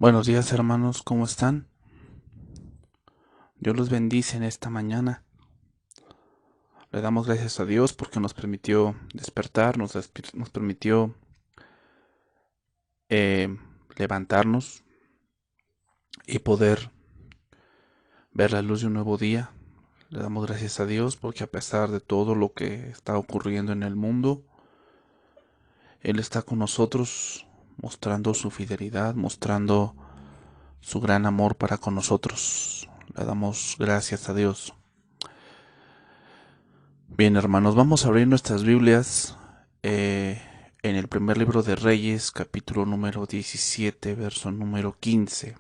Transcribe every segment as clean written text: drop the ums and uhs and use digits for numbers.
Buenos días, hermanos, ¿cómo están? Dios los bendice en esta mañana. Le damos gracias a Dios porque nos permitió despertar, nos permitió eh, levantarnos y poder ver la luz de un nuevo día. Le damos gracias a Dios porque a pesar de todo lo que está ocurriendo en el mundo, Él está con nosotros, mostrando su fidelidad, mostrando su gran amor para con nosotros. Le damos gracias a Dios. Bien, hermanos, vamos a abrir nuestras Biblias en el primer libro de Reyes, capítulo número 17, verso número 15.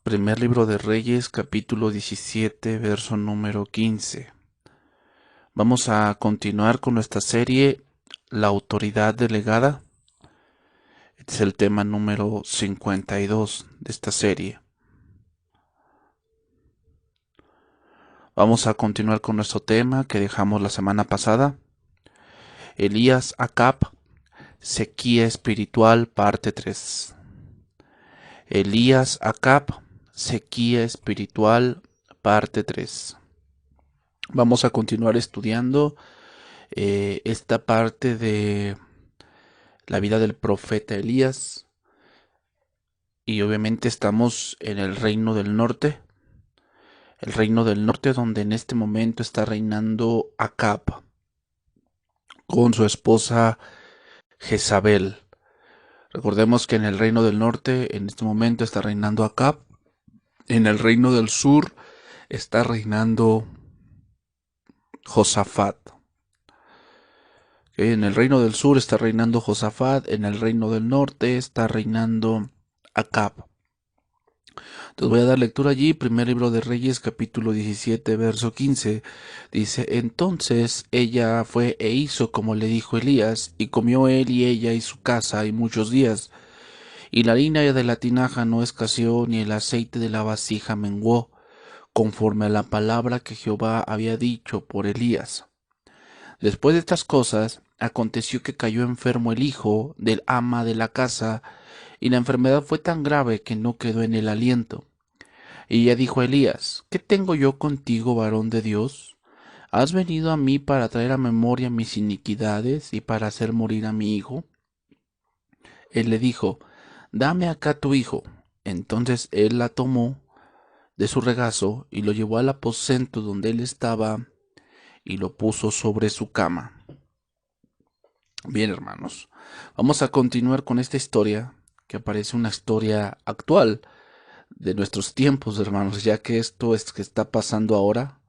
Primer libro de Reyes, capítulo 17, verso número 15. Vamos a continuar con nuestra serie, La autoridad delegada. Este es el tema número 52 de esta serie. Vamos a continuar con nuestro tema que dejamos la semana pasada. Elías Acab, sequía espiritual, parte 3. Elías Acab, sequía espiritual, parte 3. Vamos a continuar estudiando esta parte de la vida del profeta Elías. Y obviamente estamos en el reino del norte. El reino del norte donde en este momento está reinando Acab con su esposa Jezabel. Recordemos que en el reino del norte en este momento está reinando Acab. En el reino del sur está reinando Josafat. En el reino del sur está reinando Josafat. En el reino del norte está reinando Acab. Entonces voy a dar lectura allí. Primer libro de Reyes, capítulo 17, verso 15. Dice: Entonces ella fue e hizo como le dijo Elías, y comió él y ella y su casa y muchos días. Y la harina de la tinaja no escaseó, ni el aceite de la vasija menguó, conforme a la palabra que Jehová había dicho por Elías. Después de estas cosas, aconteció que cayó enfermo el hijo del ama de la casa, y la enfermedad fue tan grave que no quedó en el aliento. Y ella dijo a Elías: ¿Qué tengo yo contigo, varón de Dios? ¿Has venido a mí para traer a memoria mis iniquidades y para hacer morir a mi hijo? Él le dijo: Dame acá tu hijo. Entonces él la tomó de su regazo y lo llevó al aposento donde él estaba y lo puso sobre su cama. Bien, hermanos, vamos a continuar con esta historia que parece una historia actual de nuestros tiempos, hermanos, ya que esto es que está pasando ahora,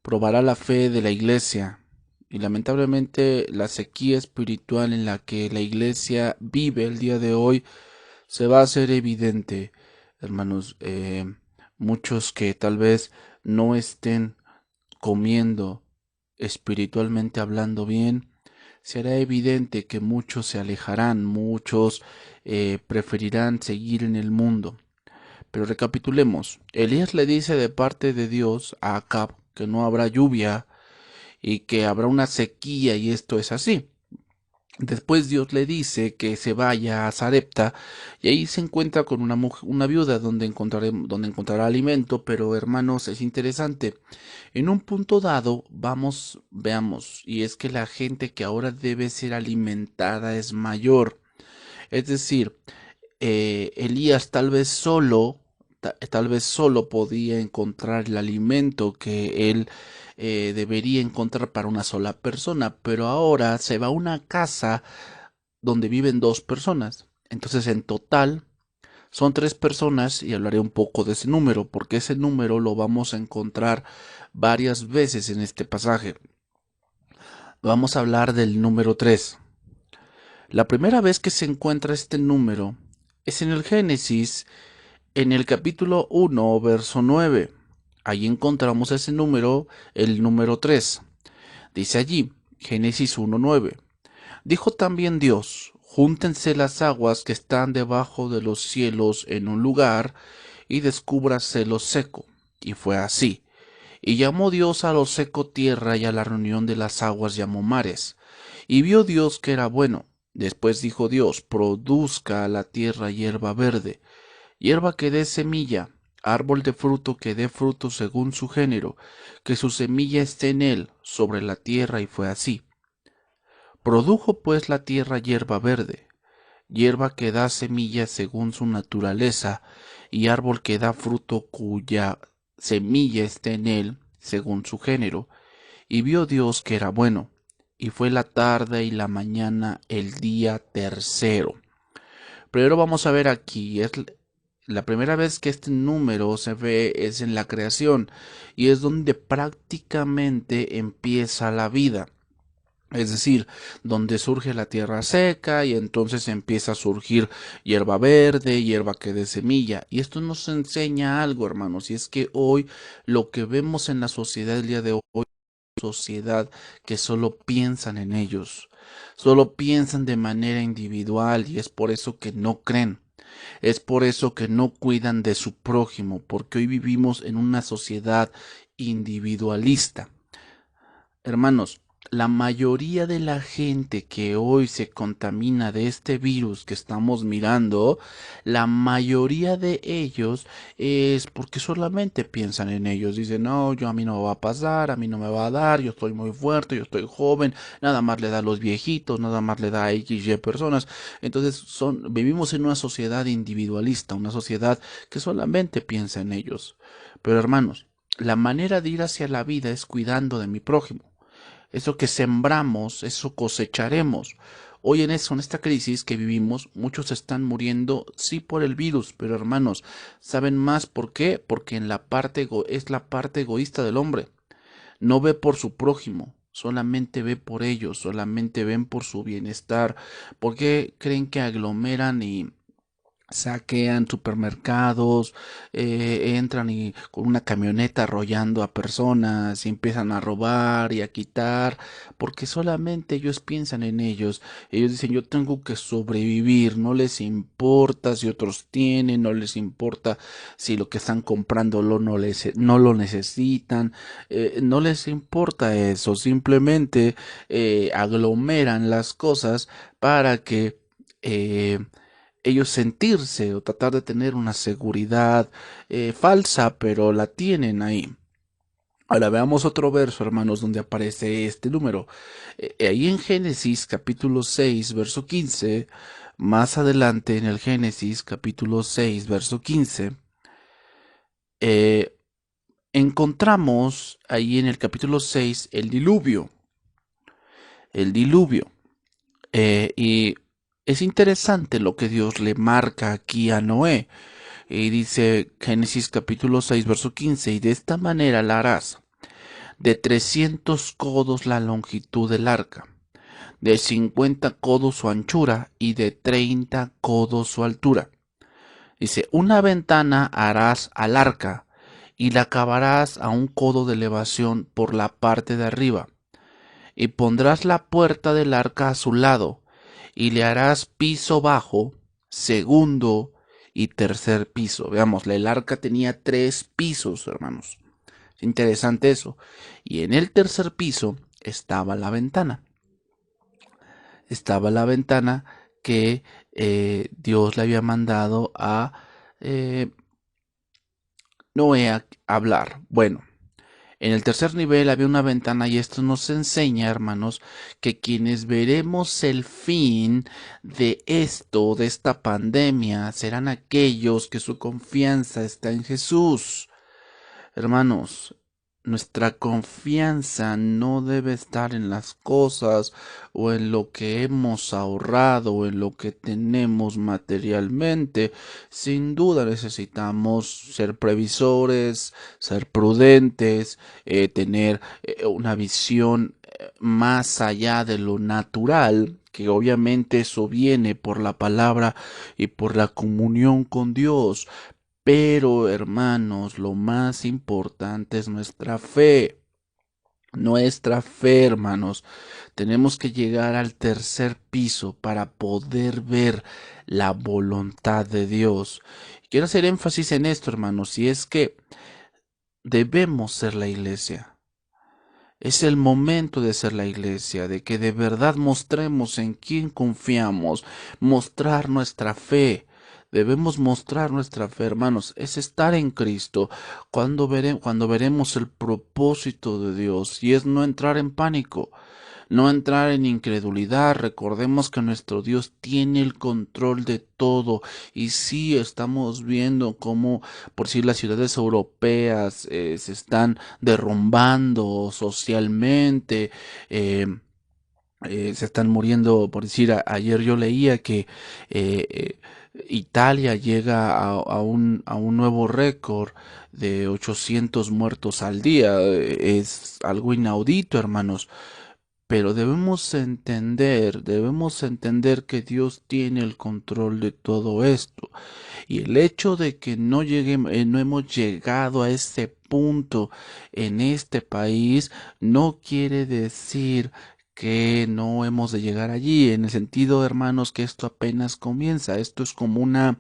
probará la fe de la iglesia y lamentablemente la sequía espiritual en la que la iglesia vive el día de hoy se va a hacer evidente, hermanos. Muchos que tal vez no estén comiendo espiritualmente hablando bien, se hará evidente que muchos se alejarán, muchos preferirán seguir en el mundo. Pero recapitulemos. Elías le dice de parte de Dios a Acab que no habrá lluvia y que habrá una sequía, y esto es así. Después Dios le dice que se vaya a Sarepta y ahí se encuentra con una viuda donde encontrará alimento. Pero hermanos, es interesante. En un punto dado, veamos, y es que la gente que ahora debe ser alimentada es mayor. Es decir, Elías tal vez solo podía encontrar el alimento que él debería encontrar para una sola persona, pero ahora se va a una casa donde viven dos personas. Entonces, en total son tres personas, y hablaré un poco de ese número, porque ese número lo vamos a encontrar varias veces en este pasaje. Vamos a hablar del número 3. La primera vez que se encuentra este número es en el Génesis, en el capítulo 1, verso 9. Allí encontramos ese número, el número 3. Dice allí, Génesis 1:9. Dijo también Dios: Júntense las aguas que están debajo de los cielos en un lugar, y descúbrase lo seco. Y fue así. Y llamó Dios a lo seco tierra, y a la reunión de las aguas llamó mares. Y vio Dios que era bueno. Después dijo Dios, produzca a la tierra hierba verde, hierba que dé semilla, árbol de fruto que dé fruto según su género, que su semilla esté en él, sobre la tierra, y fue así. Produjo pues la tierra hierba verde, hierba que da semilla según su naturaleza, y árbol que da fruto cuya semilla esté en él, según su género. Y vio Dios que era bueno, y fue la tarde y la mañana el día tercero. Primero vamos a ver aquí, es la primera vez que este número se ve es en la creación, y es donde prácticamente empieza la vida. Es decir, donde surge la tierra seca y entonces empieza a surgir hierba verde, hierba que dé semilla. Y esto nos enseña algo, hermanos, y es que hoy lo que vemos en la sociedad el día de hoy es una sociedad que solo piensan en ellos, solo piensan de manera individual, y es por eso que no creen. Es por eso que no cuidan de su prójimo, porque hoy vivimos en una sociedad individualista. Hermanos, la mayoría de la gente que hoy se contamina de este virus que estamos mirando, la mayoría de ellos es porque solamente piensan en ellos. Dicen, no, yo a mí no me va a pasar, a mí no me va a dar, yo estoy muy fuerte, yo estoy joven, nada más le da a los viejitos, nada más le da a X, Y personas. Entonces vivimos en una sociedad individualista, una sociedad que solamente piensa en ellos. Pero hermanos, la manera de ir hacia la vida es cuidando de mi prójimo. Eso que sembramos, eso cosecharemos. Hoy en eso, en esta crisis que vivimos, muchos están muriendo, sí por el virus, pero hermanos, ¿saben más por qué? Porque en la parte es la parte egoísta del hombre. No ve por su prójimo, solamente ve por ellos, solamente ven por su bienestar. ¿Por qué creen que aglomeran y saquean supermercados, entran y con una camioneta arrollando a personas y empiezan a robar y a quitar, porque solamente ellos piensan en ellos? Ellos dicen, yo tengo que sobrevivir, no les importa si otros tienen, no les importa si lo que están comprando no lo necesitan, no les importa eso, simplemente aglomeran las cosas para que ellos sentirse o tratar de tener una seguridad falsa, pero la tienen ahí. Ahora veamos otro verso, hermanos, donde aparece este número. Ahí en Génesis capítulo 6, verso 15, más adelante en el Génesis capítulo 6, verso 15, eh, encontramos ahí en el capítulo 6 el diluvio. El diluvio. Y es interesante lo que Dios le marca aquí a Noé. Y dice Génesis capítulo 6, verso 15, y de esta manera la harás: de 300 codos la longitud del arca, de 50 codos su anchura y de 30 codos su altura. Dice, una ventana harás al arca y la acabarás a 1 codo de elevación por la parte de arriba, y pondrás la puerta del arca a su lado, y le harás piso bajo, segundo y tercer piso. Veamos, el arca tenía 3 pisos, hermanos. Es interesante eso. Y en el tercer piso estaba la ventana. Estaba la ventana que Dios le había mandado a Noé a hablar. Bueno, en el tercer nivel había una ventana, y esto nos enseña, hermanos, que quienes veremos el fin de esto, de esta pandemia, serán aquellos que su confianza está en Jesús. Hermanos, nuestra confianza no debe estar en las cosas o en lo que hemos ahorrado o en lo que tenemos materialmente. Sin duda necesitamos ser previsores, ser prudentes, tener una visión más allá de lo natural, que obviamente eso viene por la palabra y por la comunión con Dios. Pero, hermanos, lo más importante es nuestra fe. Nuestra fe, hermanos. Tenemos que llegar al tercer piso para poder ver la voluntad de Dios. Quiero hacer énfasis en esto, hermanos, y es que debemos ser la iglesia. Es el momento de ser la iglesia, de que de verdad mostremos en quién confiamos, mostrar nuestra fe. Debemos mostrar nuestra fe, hermanos, es estar en Cristo cuando veremos el propósito de Dios y es no entrar en pánico. No entrar en incredulidad. Recordemos que nuestro Dios tiene el control de todo. Y sí estamos viendo cómo, por si las ciudades europeas se están derrumbando socialmente. eh, Se están muriendo, por decir, ayer yo leía que eh, eh, Italia llega a un nuevo récord de 800 muertos al día. Es algo inaudito, hermanos. Pero debemos entender que Dios tiene el control de todo esto. Y el hecho de que no hemos llegado a ese punto en este país no quiere decir que no hemos de llegar allí, en el sentido, hermanos, que esto apenas comienza. Esto es como una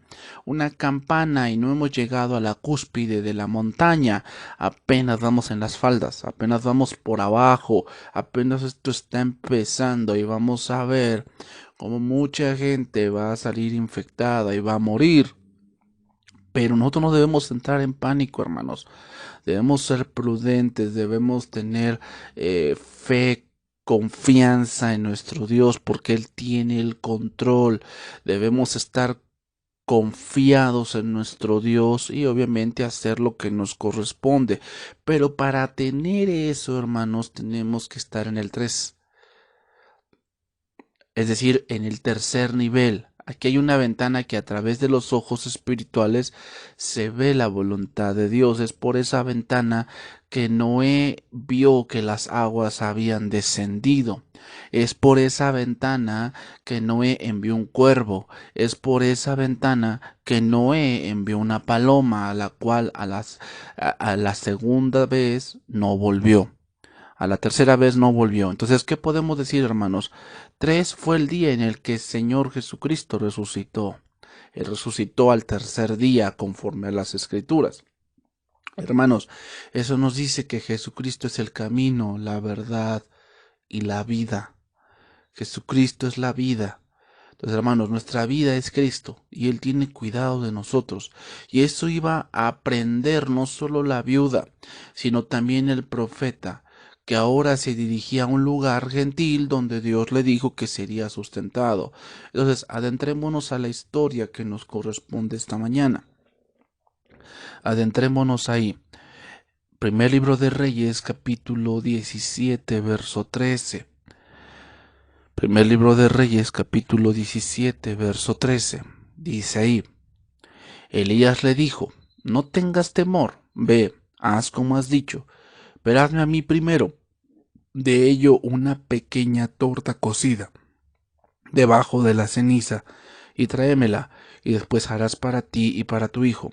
campana y no hemos llegado a la cúspide de la montaña. Apenas vamos en las faldas, apenas vamos por abajo, apenas esto está empezando y vamos a ver cómo mucha gente va a salir infectada y va a morir. Pero nosotros no debemos entrar en pánico, hermanos. Debemos ser prudentes, debemos tener fe, confianza en nuestro Dios, porque Él tiene el control. Debemos estar confiados en nuestro Dios y obviamente hacer lo que nos corresponde. Pero para tener eso, hermanos, tenemos que estar en el 3, es decir, en el tercer nivel. Aquí hay una ventana que a través de los ojos espirituales se ve la voluntad de Dios. Es por esa ventana que Noé vio que las aguas habían descendido. Es por esa ventana que Noé envió un cuervo. Es por esa ventana que Noé envió una paloma, a la cual a la segunda vez no volvió. A la tercera vez no volvió. Entonces, ¿qué podemos decir, hermanos? 3 fue el día en el que el Señor Jesucristo resucitó. Él resucitó al tercer día conforme a las Escrituras. Hermanos, eso nos dice que Jesucristo es el camino, la verdad y la vida. Jesucristo es la vida. Entonces, hermanos, nuestra vida es Cristo y Él tiene cuidado de nosotros. Y eso iba a aprender no solo la viuda, sino también el profeta, que ahora se dirigía a un lugar gentil donde Dios le dijo que sería sustentado. Entonces, adentrémonos a la historia que nos corresponde esta mañana. Adentrémonos ahí. Primer libro de Reyes, capítulo 17, verso 13. Primer libro de Reyes, capítulo 17, verso 13. Dice ahí: Elías le dijo: No tengas temor, ve, haz como has dicho, pero hazme a mí primero de ello una pequeña torta cocida debajo de la ceniza, y tráemela, y después harás para ti y para tu hijo.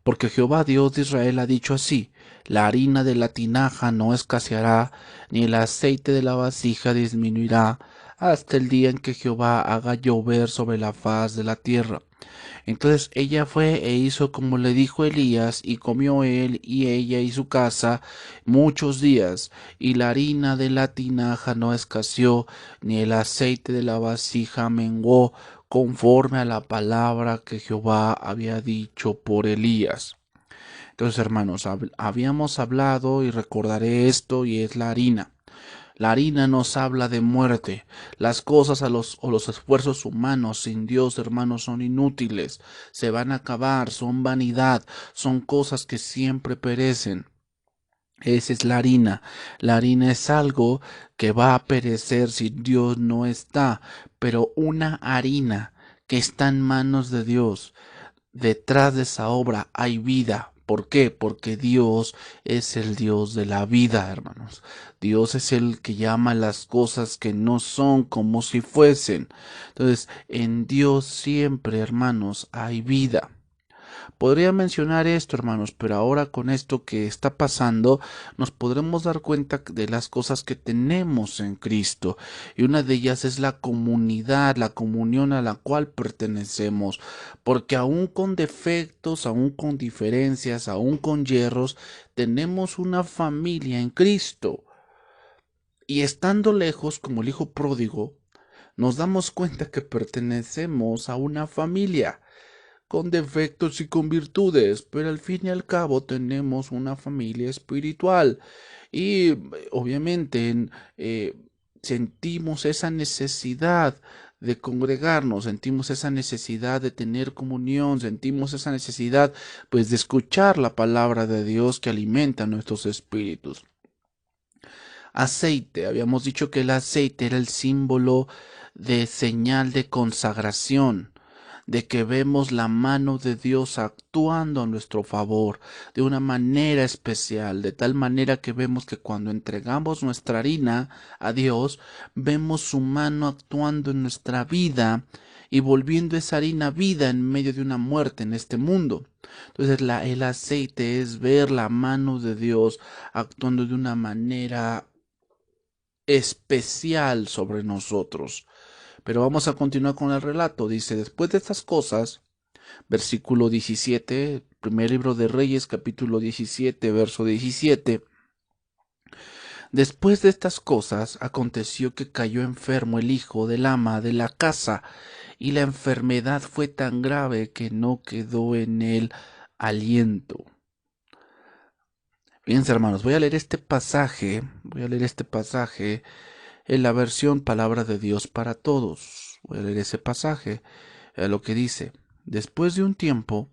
Porque Jehová Dios de Israel ha dicho así: la harina de la tinaja no escaseará, ni el aceite de la vasija disminuirá, hasta el día en que Jehová haga llover sobre la faz de la tierra. Entonces ella fue e hizo como le dijo Elías, y comió él y ella y su casa muchos días, y la harina de la tinaja no escaseó, ni el aceite de la vasija menguó, conforme a la palabra que Jehová había dicho por Elías. Entonces, hermanos, habíamos hablado y recordaré esto, y es la harina. La harina nos habla de muerte. Las cosas o los esfuerzos humanos sin Dios, hermanos, son inútiles. Se van a acabar, son vanidad, son cosas que siempre perecen. Esa es la harina. La harina es algo que va a perecer si Dios no está. Pero una harina que está en manos de Dios, detrás de esa obra hay vida. ¿Por qué? Porque Dios es el Dios de la vida, hermanos. Dios es el que llama las cosas que no son como si fuesen. Entonces, en Dios siempre, hermanos, hay vida. Podría mencionar esto, hermanos, pero ahora con esto que está pasando, nos podremos dar cuenta de las cosas que tenemos en Cristo. Y una de ellas es la comunidad, la comunión a la cual pertenecemos. Porque aún con defectos, aún con diferencias, aún con hierros, tenemos una familia en Cristo. Y estando lejos, como el hijo pródigo, nos damos cuenta que pertenecemos a una familia con defectos y con virtudes, pero al fin y al cabo tenemos una familia espiritual y obviamente sentimos esa necesidad de congregarnos, sentimos esa necesidad de tener comunión, sentimos esa necesidad pues de escuchar la palabra de Dios que alimenta nuestros espíritus. Aceite, habíamos dicho que el aceite era el símbolo de señal de consagración, de que vemos la mano de Dios actuando a nuestro favor de una manera especial, de tal manera que vemos que cuando entregamos nuestra harina a Dios, vemos su mano actuando en nuestra vida y volviendo esa harina vida en medio de una muerte en este mundo. Entonces el aceite es ver la mano de Dios actuando de una manera especial sobre nosotros. Pero vamos a continuar con el relato. Dice, después de estas cosas, versículo 17, primer libro de Reyes, capítulo 17, verso 17. Después de estas cosas, aconteció que cayó enfermo el hijo del ama de la casa, y la enfermedad fue tan grave que no quedó en él aliento. Fíjense, hermanos, voy a leer este pasaje en la versión Palabra de Dios para Todos. Voy a leer ese pasaje, lo que dice, después de un tiempo,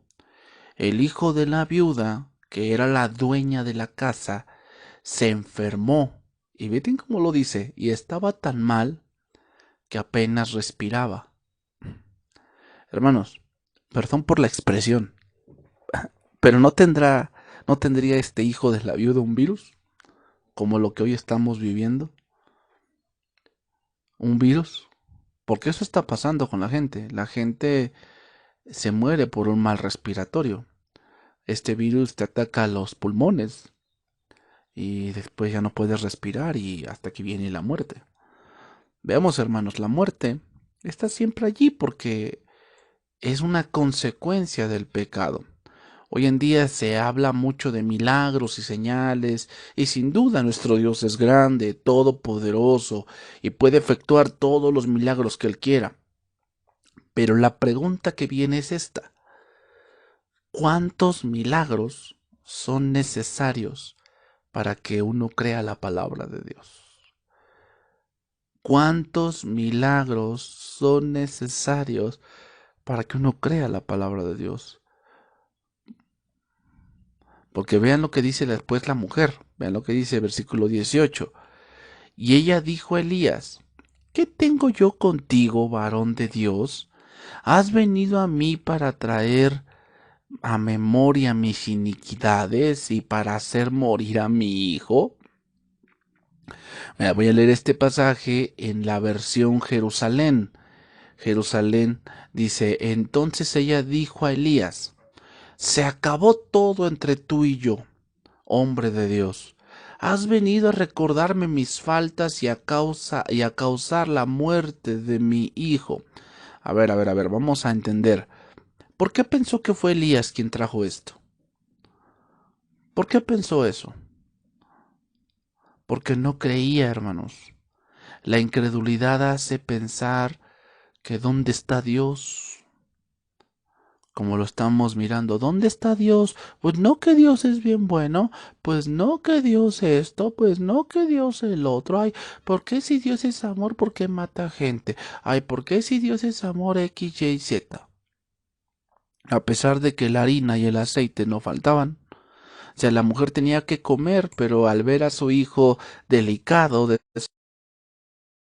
el hijo de la viuda, que era la dueña de la casa, se enfermó. Y miren cómo lo dice, y estaba tan mal que apenas respiraba. Hermanos, perdón por la expresión, pero no tendría este hijo de la viuda un virus, como lo que hoy estamos viviendo. Un virus, porque eso está pasando con la gente. La gente se muere por un mal respiratorio. Este virus te ataca a los pulmones y después ya no puedes respirar y hasta que viene la muerte. Veamos, hermanos, la muerte está siempre allí porque es una consecuencia del pecado. Hoy en día se habla mucho de milagros y señales, y sin duda nuestro Dios es grande, todopoderoso, y puede efectuar todos los milagros que Él quiera. Pero la pregunta que viene es esta: ¿cuántos milagros son necesarios para que uno crea la palabra de Dios? ¿Cuántos milagros son necesarios para que uno crea la palabra de Dios? Porque vean lo que dice después la mujer, vean lo que dice el versículo 18. Y ella dijo a Elías, ¿qué tengo yo contigo, varón de Dios? ¿Has venido a mí para traer a memoria mis iniquidades y para hacer morir a mi hijo? Voy a leer este pasaje en la versión Jerusalén. Jerusalén dice, entonces ella dijo a Elías, se acabó todo entre tú y yo, hombre de Dios. Has venido a recordarme mis faltas y a causar la muerte de mi hijo. A ver, vamos a entender. ¿Por qué pensó que fue Elías quien trajo esto? ¿Por qué pensó eso? Porque no creía, hermanos. La incredulidad hace pensar que ¿dónde está Dios? Como lo estamos mirando, ¿dónde está Dios? Pues no que Dios es bien bueno, pues no que Dios esto, pues no que Dios el otro. Ay, ¿por qué si Dios es amor, por qué mata gente? Ay, ¿por qué si Dios es amor X, Y, Z? A pesar de que la harina y el aceite no faltaban. O sea, la mujer tenía que comer, pero al ver a su hijo delicado,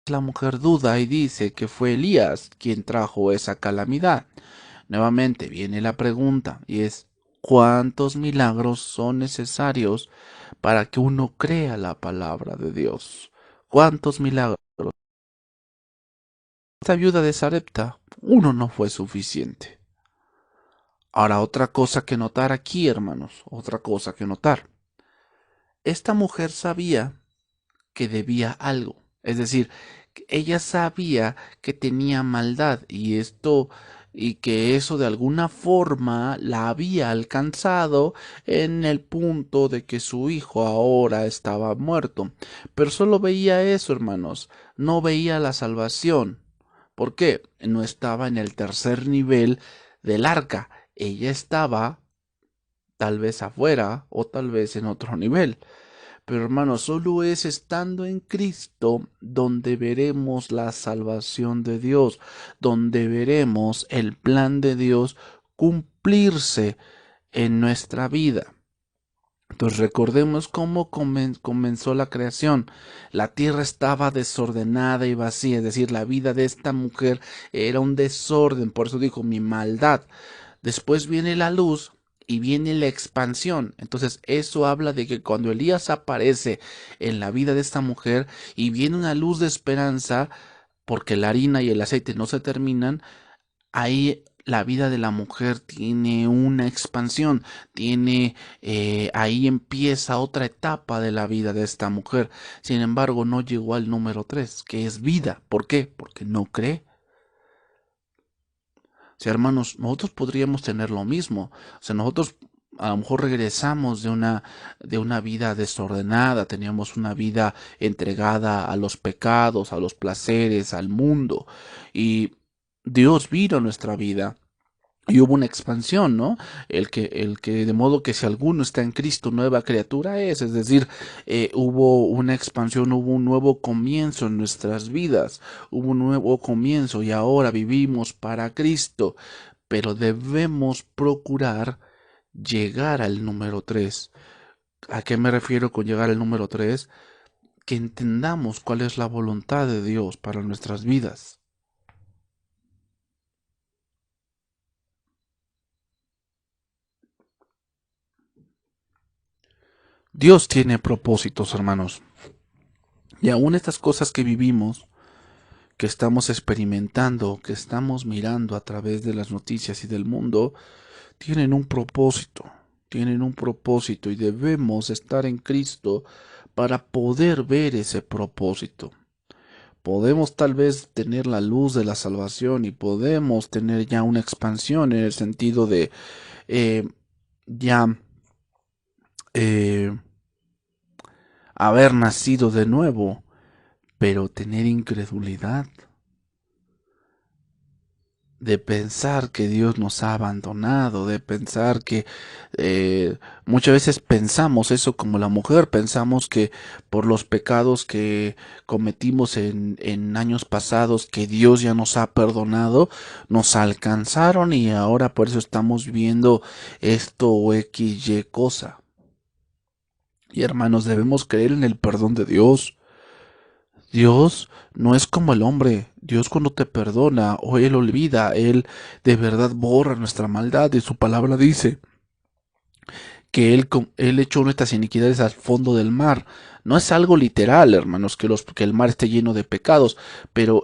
la mujer duda y dice que fue Elías quien trajo esa calamidad. Nuevamente viene la pregunta y es, ¿cuántos milagros son necesarios para que uno crea la palabra de Dios? ¿Cuántos milagros? Esta viuda de Sarepta, uno no fue suficiente. Ahora, otra cosa que notar aquí, hermanos, otra cosa que notar. Esta mujer sabía que debía algo, es decir, ella sabía que tenía maldad y esto y que eso de alguna forma la había alcanzado en el punto de que su hijo ahora estaba muerto. Pero solo veía eso, hermanos, no veía la salvación. ¿Por qué? No estaba en el tercer nivel del arca. Ella estaba tal vez afuera o tal vez en otro nivel. Pero hermanos, solo es estando en Cristo donde veremos la salvación de Dios, donde veremos el plan de Dios cumplirse en nuestra vida. Entonces recordemos cómo comenzó la creación. La tierra estaba desordenada y vacía, es decir, la vida de esta mujer era un desorden, por eso dijo mi maldad. Después viene la luz y viene la expansión. Entonces eso habla de que cuando Elías aparece en la vida de esta mujer y viene una luz de esperanza, porque la harina y el aceite no se terminan, ahí la vida de la mujer tiene una expansión, ahí empieza otra etapa de la vida de esta mujer. Sin embargo, no llegó al número 3, que es vida. ¿Por qué? Porque no cree. O sea, hermanos, nosotros podríamos tener lo mismo. O sea, nosotros a lo mejor regresamos de una vida desordenada, teníamos una vida entregada a los pecados, a los placeres, al mundo. Y Dios vino a nuestra vida. Y hubo una expansión, ¿no? El que de modo que si alguno está en Cristo, nueva criatura es decir, hubo una expansión, hubo un nuevo comienzo en nuestras vidas, hubo un nuevo comienzo y ahora vivimos para Cristo, pero debemos procurar llegar al número 3. ¿A qué me refiero con llegar al número 3? Que entendamos cuál es la voluntad de Dios para nuestras vidas. Dios tiene propósitos, hermanos. Y aún estas cosas que vivimos, que estamos experimentando, que estamos mirando a través de las noticias y del mundo, tienen un propósito y debemos estar en Cristo para poder ver ese propósito. Podemos tal vez tener la luz de la salvación y podemos tener ya una expansión en el sentido de eh, ya eh, haber nacido de nuevo, pero tener incredulidad de pensar que Dios nos ha abandonado, de pensar que muchas veces pensamos eso como la mujer, pensamos que por los pecados que cometimos en años pasados, que Dios ya nos ha perdonado, nos alcanzaron y ahora por eso estamos viviendo esto o X, Y cosa. Y hermanos, debemos creer en el perdón de Dios. Dios no es como el hombre. Dios cuando te perdona o Él olvida, Él de verdad borra nuestra maldad y su palabra dice que Él echó nuestras iniquidades al fondo del mar. No es algo literal, hermanos, que el mar esté lleno de pecados, pero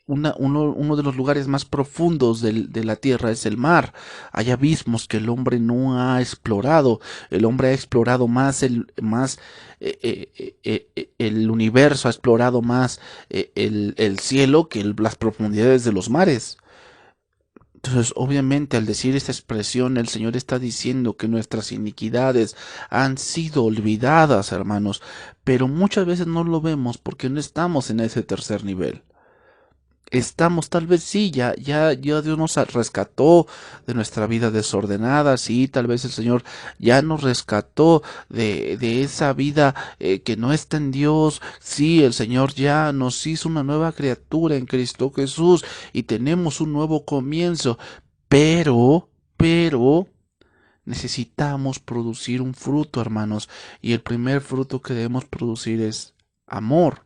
uno de los lugares más profundos de la tierra es el mar. Hay abismos que el hombre no ha explorado. El hombre ha explorado el universo, ha explorado más el cielo que las profundidades de los mares. Entonces, obviamente, al decir esta expresión, el Señor está diciendo que nuestras iniquidades han sido olvidadas, hermanos, pero muchas veces no lo vemos porque no estamos en ese tercer nivel. Estamos, tal vez sí, ya Dios nos rescató de nuestra vida desordenada, sí, tal vez el Señor ya nos rescató de esa vida que no está en Dios, sí, el Señor ya nos hizo una nueva criatura en Cristo Jesús y tenemos un nuevo comienzo, pero necesitamos producir un fruto, hermanos, y el primer fruto que debemos producir es amor.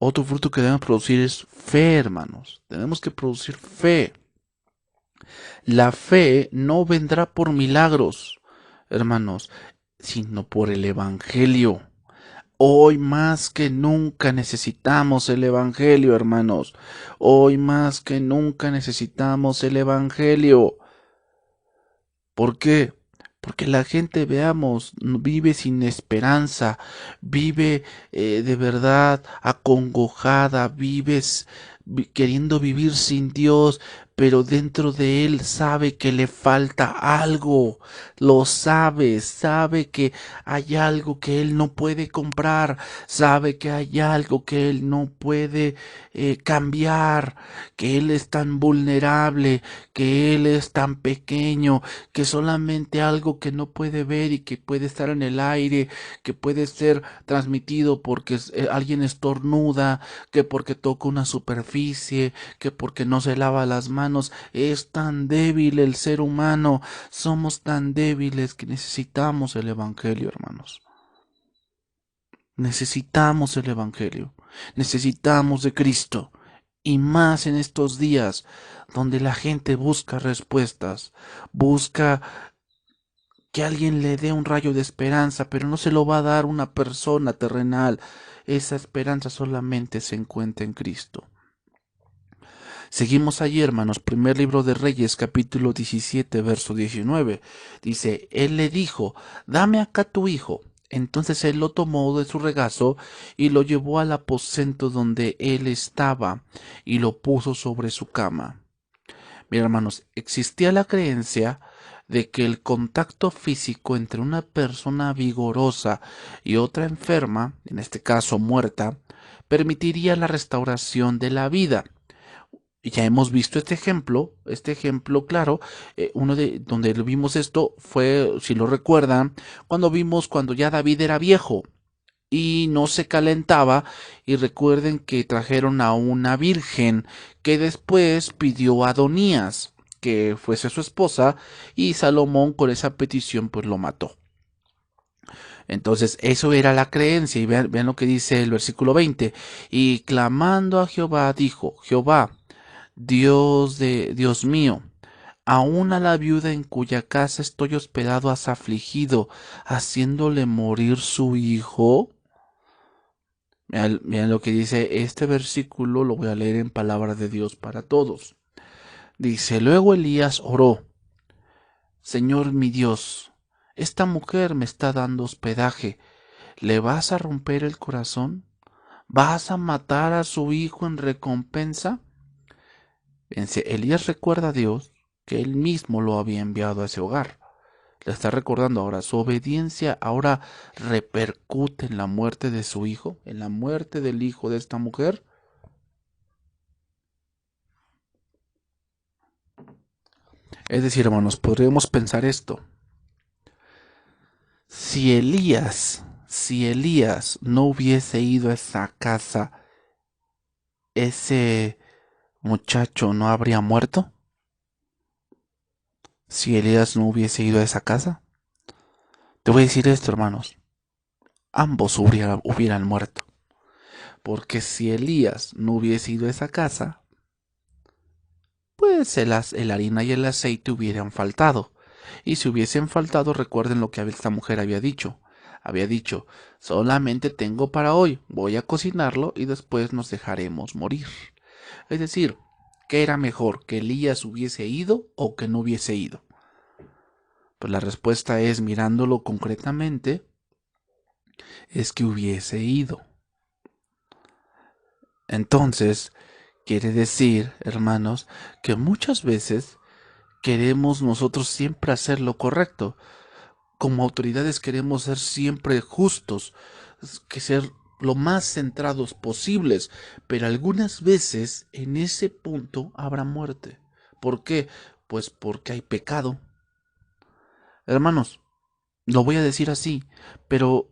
Otro fruto que debemos producir es fe, hermanos. Tenemos que producir fe. La fe no vendrá por milagros, hermanos, sino por el Evangelio. Hoy más que nunca necesitamos el Evangelio, hermanos. Hoy más que nunca necesitamos el Evangelio. ¿Por qué? porque la gente, veamos, vive sin esperanza, vive de verdad acongojada, vives queriendo vivir sin Dios, pero dentro de él sabe que le falta algo, lo sabe, sabe que hay algo que él no puede comprar, sabe que hay algo que él no puede cambiar, que él es tan vulnerable, que él es tan pequeño, que solamente algo que no puede ver y que puede estar en el aire, que puede ser transmitido porque alguien estornuda, que porque toca una superficie, que porque no se lava las manos. Es tan débil el ser humano, somos tan débiles que necesitamos el Evangelio, hermanos. Necesitamos el Evangelio, necesitamos de Cristo. Y más en estos días donde la gente busca respuestas, busca que alguien le dé un rayo de esperanza, pero no se lo va a dar una persona terrenal. Esa esperanza solamente se encuentra en Cristo. Seguimos allí, hermanos, primer libro de Reyes, capítulo 17, verso 19. Dice, él le dijo, dame acá tu hijo. Entonces él lo tomó de su regazo y lo llevó al aposento donde él estaba y lo puso sobre su cama. Mira, hermanos, existía la creencia de que el contacto físico entre una persona vigorosa y otra enferma, en este caso muerta, permitiría la restauración de la vida. Ya hemos visto este ejemplo claro, uno de donde lo vimos esto fue, si lo recuerdan, cuando ya David era viejo y no se calentaba, y recuerden que trajeron a una virgen que después pidió a Adonías que fuese su esposa, y Salomón con esa petición pues lo mató. Entonces eso era la creencia, y vean lo que dice el versículo 20, y clamando a Jehová dijo, Jehová, Dios mío, aún a la viuda en cuya casa estoy hospedado has afligido, haciéndole morir su hijo. Vean lo que dice este versículo, lo voy a leer en palabra de Dios para todos. Dice, luego Elías oró, Señor mi Dios, esta mujer me está dando hospedaje, ¿le vas a romper el corazón? ¿Vas a matar a su hijo en recompensa? Fíjense, Elías recuerda a Dios que él mismo lo había enviado a ese hogar. Le está recordando ahora, su obediencia ahora repercute en la muerte de su hijo, en la muerte del hijo de esta mujer. Es decir, hermanos, podríamos pensar esto. Si Elías no hubiese ido a esa casa, ese muchacho no habría muerto. Si Elías no hubiese ido a esa casa, te voy a decir esto, hermanos, ambos hubieran muerto. Porque si Elías no hubiese ido a esa casa, pues el harina y el aceite hubieran faltado. Y si hubiesen faltado, recuerden lo que esta mujer había dicho. Había dicho, solamente tengo para hoy, voy a cocinarlo y después nos dejaremos morir. Es decir, ¿qué era mejor, que Elías hubiese ido o que no hubiese ido? Pues la respuesta es, mirándolo concretamente, es que hubiese ido. Entonces, quiere decir, hermanos, que muchas veces queremos nosotros siempre hacer lo correcto. Como autoridades queremos ser siempre justos, que ser lo más centrados posibles, pero algunas veces en ese punto habrá muerte. ¿Por qué? Pues porque hay pecado. Hermanos, lo voy a decir así, pero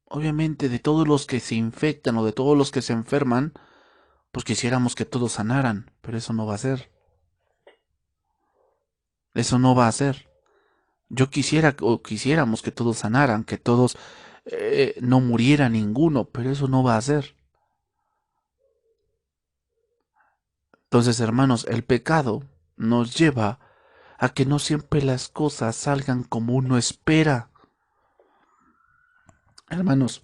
obviamente de todos los que se infectan o de todos los que se enferman, pues quisiéramos que todos sanaran, pero eso no va a ser. Eso no va a ser. Yo quisiera o quisiéramos que todos sanaran, que todos no muriera ninguno, pero eso no va a ser. Entonces, hermanos, el pecado nos lleva a que no siempre las cosas salgan como uno espera. Hermanos,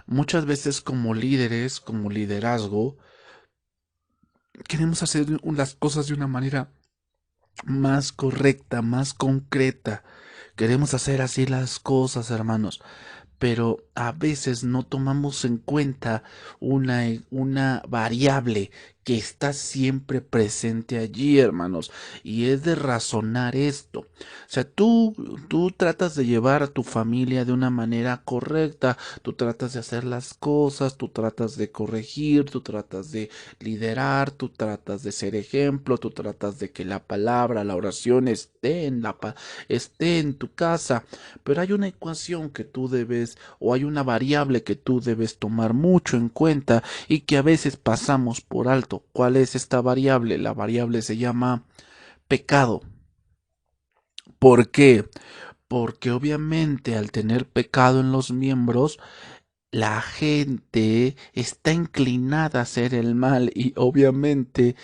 muchas veces como líderes, como liderazgo, queremos hacer las cosas de una manera más correcta, más concreta. Queremos hacer así las cosas, hermanos, pero a veces no tomamos en cuenta una variable que está siempre presente allí, hermanos, y es de razonar esto. O sea, tú tratas de llevar a tu familia de una manera correcta, tú tratas de hacer las cosas, tú tratas de corregir, tú tratas de liderar, tú tratas de ser ejemplo, tú tratas de que la palabra, la oración esté en tu casa, pero hay una ecuación que tú debes, o hay una variable que tú debes tomar mucho en cuenta y que a veces pasamos por alto. ¿Cuál es esta variable? La variable se llama pecado. ¿Por qué? Porque obviamente al tener pecado en los miembros, la gente está inclinada a hacer el mal y obviamente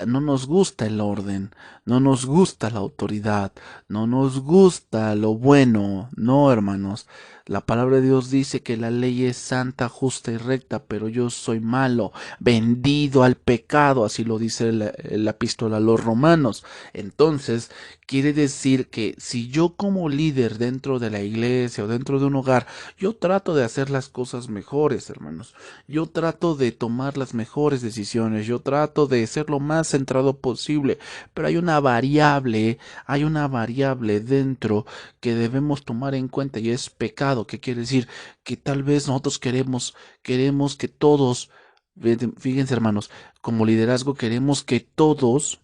no nos gusta el orden, no nos gusta la autoridad, no nos gusta lo bueno, no, hermanos. La palabra de Dios dice que la ley es santa, justa y recta, pero yo soy malo, vendido al pecado, así lo dice la epístola a los romanos. Entonces, quiere decir que si yo como líder dentro de la iglesia o dentro de un hogar, yo trato de hacer las cosas mejores, hermanos. Yo trato de tomar las mejores decisiones, yo trato de ser lo más centrado posible, pero hay una variable dentro que debemos tomar en cuenta y es pecado, que quiere decir que tal vez nosotros queremos que todos, fíjense hermanos, como liderazgo queremos que todos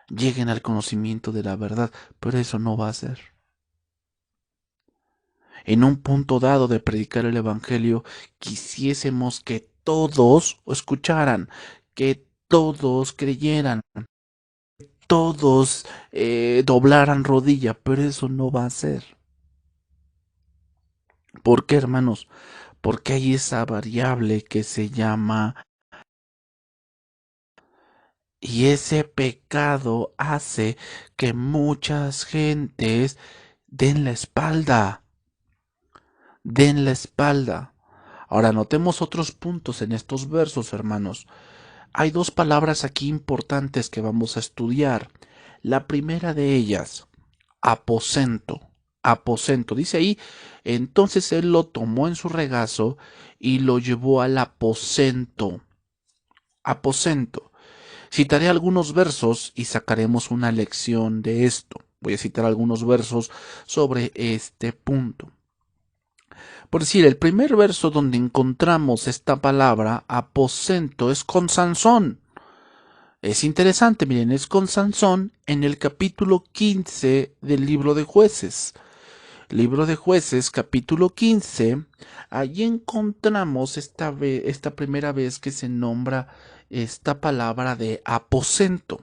lleguen al conocimiento de la verdad, pero eso no va a ser. En un punto dado de predicar el Evangelio, quisiésemos que todos escucharan, que todos creyeran, todos doblaran rodilla, pero eso no va a ser. ¿Por qué, hermanos? Porque hay esa variable que se llama, y ese pecado hace que muchas gentes den la espalda, den la espalda. Ahora notemos otros puntos en estos versos, hermanos. Hay dos palabras aquí importantes que vamos a estudiar. La primera de ellas, aposento. Aposento. Dice ahí, entonces él lo tomó en su regazo y lo llevó al aposento. Aposento. Citaré algunos versos y sacaremos una lección de esto. Voy a citar algunos versos sobre este punto. Por decir, el primer verso donde encontramos esta palabra, aposento, es con Sansón. Es interesante, miren, es con Sansón en el capítulo 15 del libro de Jueces. Libro de Jueces, capítulo 15, allí encontramos esta primera vez que se nombra esta palabra de aposento.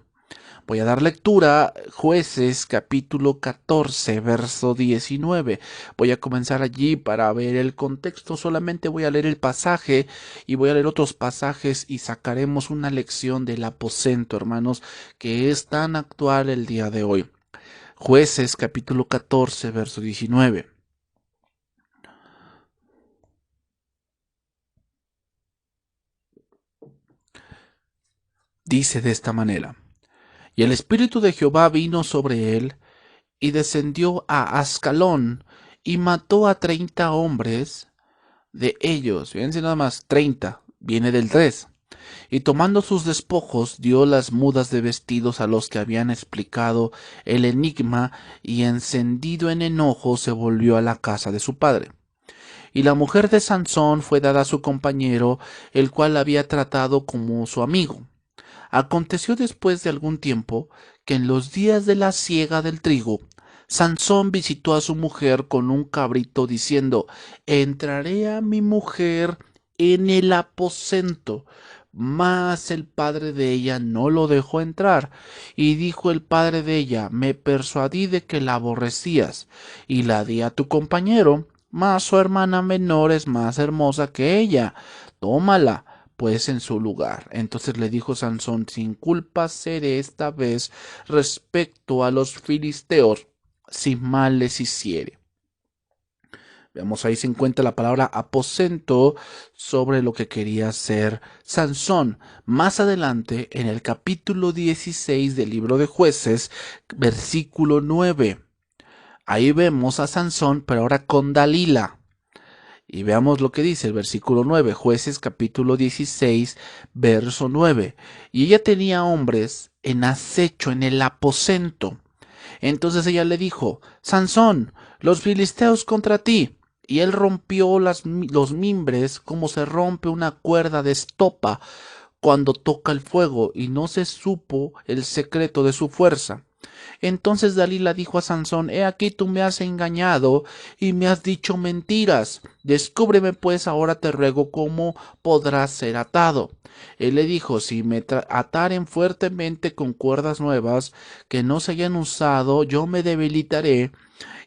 Voy a dar lectura, Jueces capítulo 14, verso 19. Voy a comenzar allí para ver el contexto. Solamente voy a leer el pasaje y voy a leer otros pasajes y sacaremos una lección del aposento, hermanos, que es tan actual el día de hoy. Jueces capítulo 14, verso 19. Dice de esta manera: Y el Espíritu de Jehová vino sobre él, y descendió a Ascalón, y mató a 30 hombres de ellos. Fíjense nada más, 30, viene del 3. Y tomando sus despojos, dio las mudas de vestidos a los que habían explicado el enigma, y encendido en enojo se volvió a la casa de su padre. Y la mujer de Sansón fue dada a su compañero, el cual la había tratado como su amigo. Aconteció después de algún tiempo que en los días de la siega del trigo, Sansón visitó a su mujer con un cabrito diciendo: entraré a mi mujer en el aposento. Mas el padre de ella no lo dejó entrar. Y dijo el padre de ella: me persuadí de que la aborrecías, y la di a tu compañero, mas su hermana menor es más hermosa que ella. Tómala pues en su lugar. Entonces le dijo Sansón: sin culpa seré esta vez respecto a los filisteos, si mal les hiciere. Veamos, ahí se encuentra la palabra aposento sobre lo que quería hacer Sansón. Más adelante, en el capítulo 16 del libro de Jueces, versículo 9. Ahí vemos a Sansón, pero ahora con Dalila. Y veamos lo que dice el versículo 9, Jueces capítulo 16, verso 9. Y ella tenía hombres en acecho en el aposento. Entonces ella le dijo, Sansón, los filisteos contra ti. Y él rompió los mimbres como se rompe una cuerda de estopa cuando toca el fuego, y no se supo el secreto de su fuerza. Entonces Dalila dijo a Sansón, he aquí tú me has engañado y me has dicho mentiras. Descúbreme pues, ahora te ruego cómo podrás ser atado. Él le dijo, si me ataren fuertemente con cuerdas nuevas que no se hayan usado, yo me debilitaré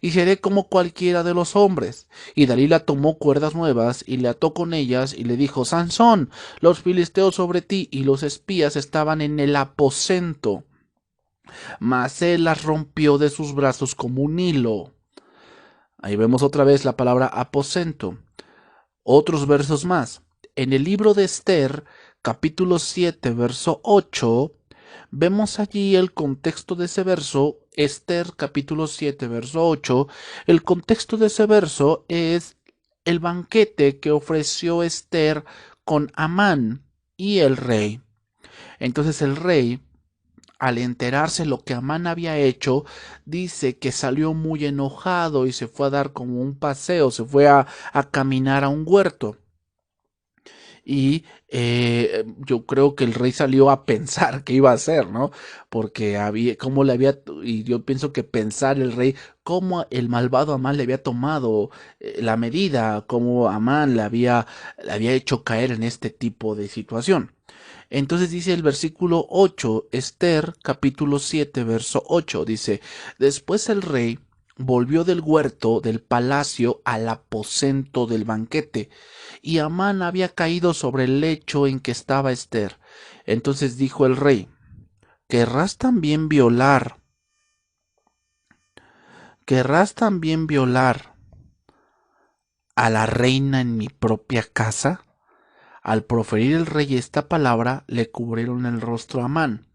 y seré como cualquiera de los hombres. Y Dalila tomó cuerdas nuevas y le ató con ellas y le dijo, Sansón, los filisteos sobre ti y los espías estaban en el aposento, mas él las rompió de sus brazos como un hilo. Ahí vemos otra vez la palabra aposento. Otros versos más. En el libro de Esther, capítulo 7, verso 8, vemos allí el contexto de ese verso. Esther, capítulo 7, verso 8. El contexto de ese verso es el banquete que ofreció Esther con Amán y el rey. Entonces el rey, al enterarse lo que Amán había hecho, dice que salió muy enojado y se fue a dar como un paseo, se fue a caminar a un huerto. Y yo creo que el rey salió a pensar qué iba a hacer, ¿no? Porque había, cómo le había, y yo pienso que pensar el rey, cómo el malvado Amán le había tomado la medida, cómo Amán le había hecho caer en este tipo de situación. Entonces dice el versículo 8, Esther capítulo 7, verso 8, dice, después el rey volvió del huerto del palacio al aposento del banquete, y Amán había caído sobre el lecho en que estaba Esther. Entonces dijo el rey, ¿querrás también violar a la reina en mi propia casa? Al proferir el rey esta palabra, le cubrieron el rostro a Amán.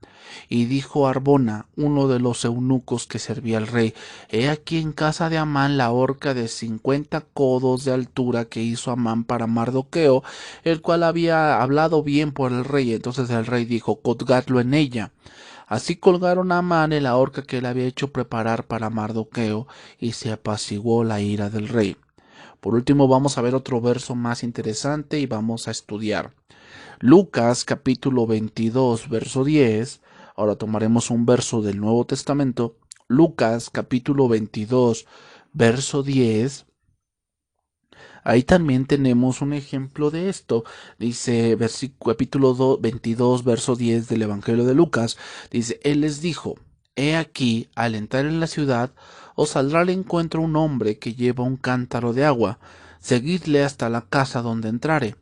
Y dijo Arbona, uno de los eunucos que servía al rey, he aquí en casa de Amán la horca de 50 codos de altura que hizo Amán para Mardoqueo, el cual había hablado bien por el rey. Entonces el rey dijo, colgadlo en ella. Así colgaron a Amán en la horca que él había hecho preparar para Mardoqueo, y se apaciguó la ira del rey. Por último, vamos a ver otro verso más interesante y vamos a estudiar Lucas capítulo 22, verso 10. Ahora tomaremos un verso del Nuevo Testamento. Lucas capítulo 22, verso 10. Ahí también tenemos un ejemplo de esto. Dice capítulo 22, verso 10 del Evangelio de Lucas. Dice, Él les dijo, he aquí, al entrar en la ciudad, os saldrá al encuentro un hombre que lleva un cántaro de agua. Seguidle hasta la casa donde entrare.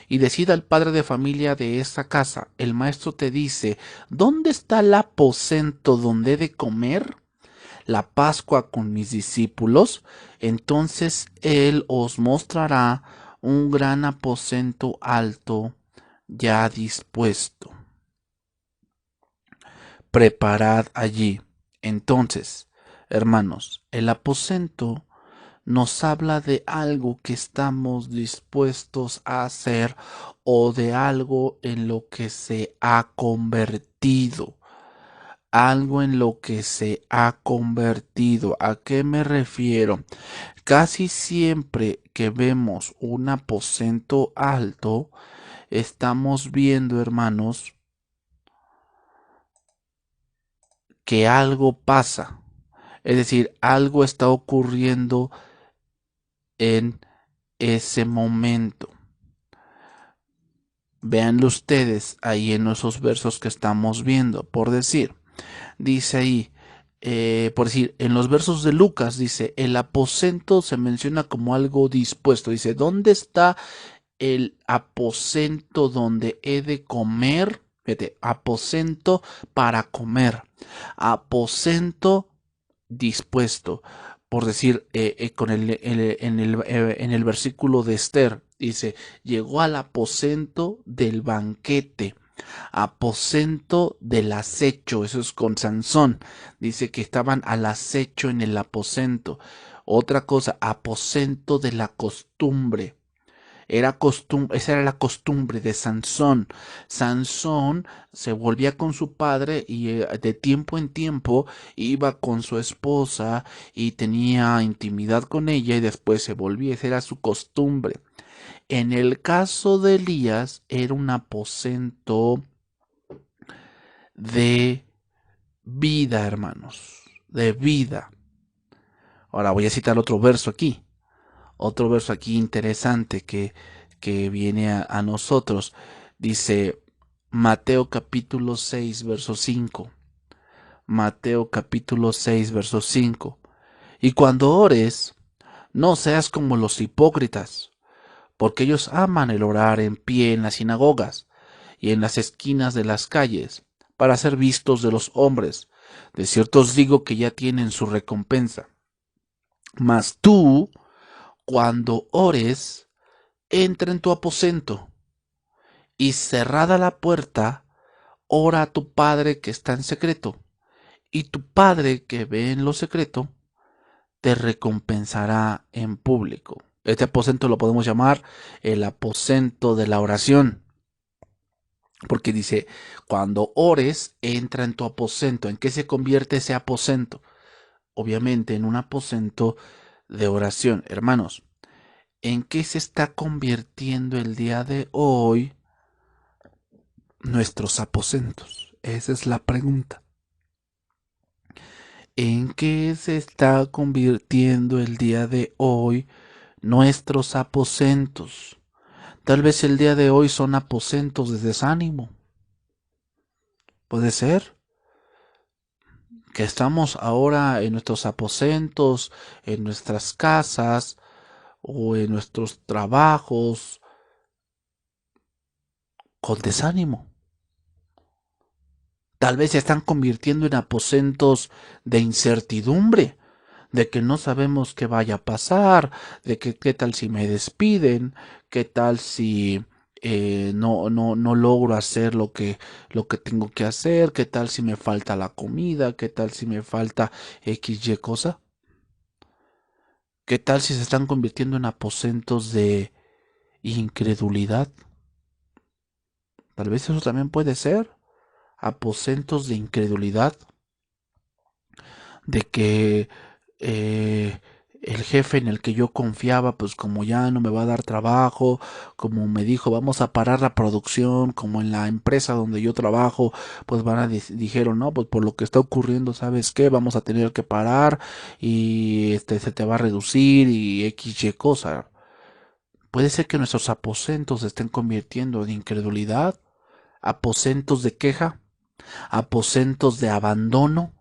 Y decida al padre de familia de esa casa, el maestro te dice, ¿dónde está el aposento donde he de comer la Pascua con mis discípulos? Entonces él os mostrará un gran aposento alto ya dispuesto. Preparad allí. Entonces, hermanos, el aposento nos habla de algo que estamos dispuestos a hacer o de algo en lo que se ha convertido. Algo en lo que se ha convertido. ¿A qué me refiero? Casi siempre que vemos un aposento alto, estamos viendo, hermanos, que algo pasa. Es decir, algo está ocurriendo en ese momento. Véanlo ustedes ahí en esos versos que estamos viendo. Por decir, dice ahí, por decir, en los versos de Lucas dice, el aposento se menciona como algo dispuesto. Dice, ¿dónde está el aposento donde he de comer? Fíjate, aposento para comer. Aposento dispuesto. Por decir, en el versículo de Esther, dice, llegó al aposento del banquete. Aposento del acecho, eso es con Sansón. Dice que estaban al acecho en el aposento. Otra cosa, aposento de la costumbre. Esa era la costumbre de Sansón. Sansón se volvía con su padre y de tiempo en tiempo iba con su esposa y tenía intimidad con ella y después se volvía. Esa era su costumbre. En el caso de Elías era un aposento de vida, hermanos, de vida. Ahora voy a citar otro verso aquí interesante que viene a nosotros. Dice Mateo capítulo 6, verso 5. Mateo capítulo 6, verso 5. Y cuando ores, no seas como los hipócritas, porque ellos aman el orar en pie en las sinagogas y en las esquinas de las calles, para ser vistos de los hombres. De cierto os digo que ya tienen su recompensa. Mas tú, cuando ores, entra en tu aposento y cerrada la puerta, ora a tu Padre que está en secreto, y tu Padre que ve en lo secreto, te recompensará en público. Este aposento lo podemos llamar el aposento de la oración, porque dice, cuando ores, entra en tu aposento. ¿En qué se convierte ese aposento? Obviamente en un aposento de oración. Hermanos, ¿en qué se está convirtiendo el día de hoy nuestros aposentos? Esa es la pregunta. ¿En qué se está convirtiendo el día de hoy nuestros aposentos? Tal vez el día de hoy son aposentos de desánimo. Puede ser que estamos ahora en nuestros aposentos, en nuestras casas o en nuestros trabajos con desánimo. Tal vez se están convirtiendo en aposentos de incertidumbre, de que no sabemos qué vaya a pasar, de que qué tal si me despiden, qué tal si no logro hacer lo que tengo que hacer, qué tal si me falta la comida, qué tal si me falta X, Y cosa, qué tal si se están convirtiendo en aposentos de incredulidad. Tal vez eso también puede ser, aposentos de incredulidad, de que eh, el jefe en el que yo confiaba, pues como ya no me va a dar trabajo, como me dijo, vamos a parar la producción, como en la empresa donde yo trabajo, pues dijeron, no, pues por lo que está ocurriendo, ¿sabes qué? Vamos a tener que parar y se te va a reducir y X, Y cosa. Puede ser que nuestros aposentos se estén convirtiendo en incredulidad, aposentos de queja, aposentos de abandono.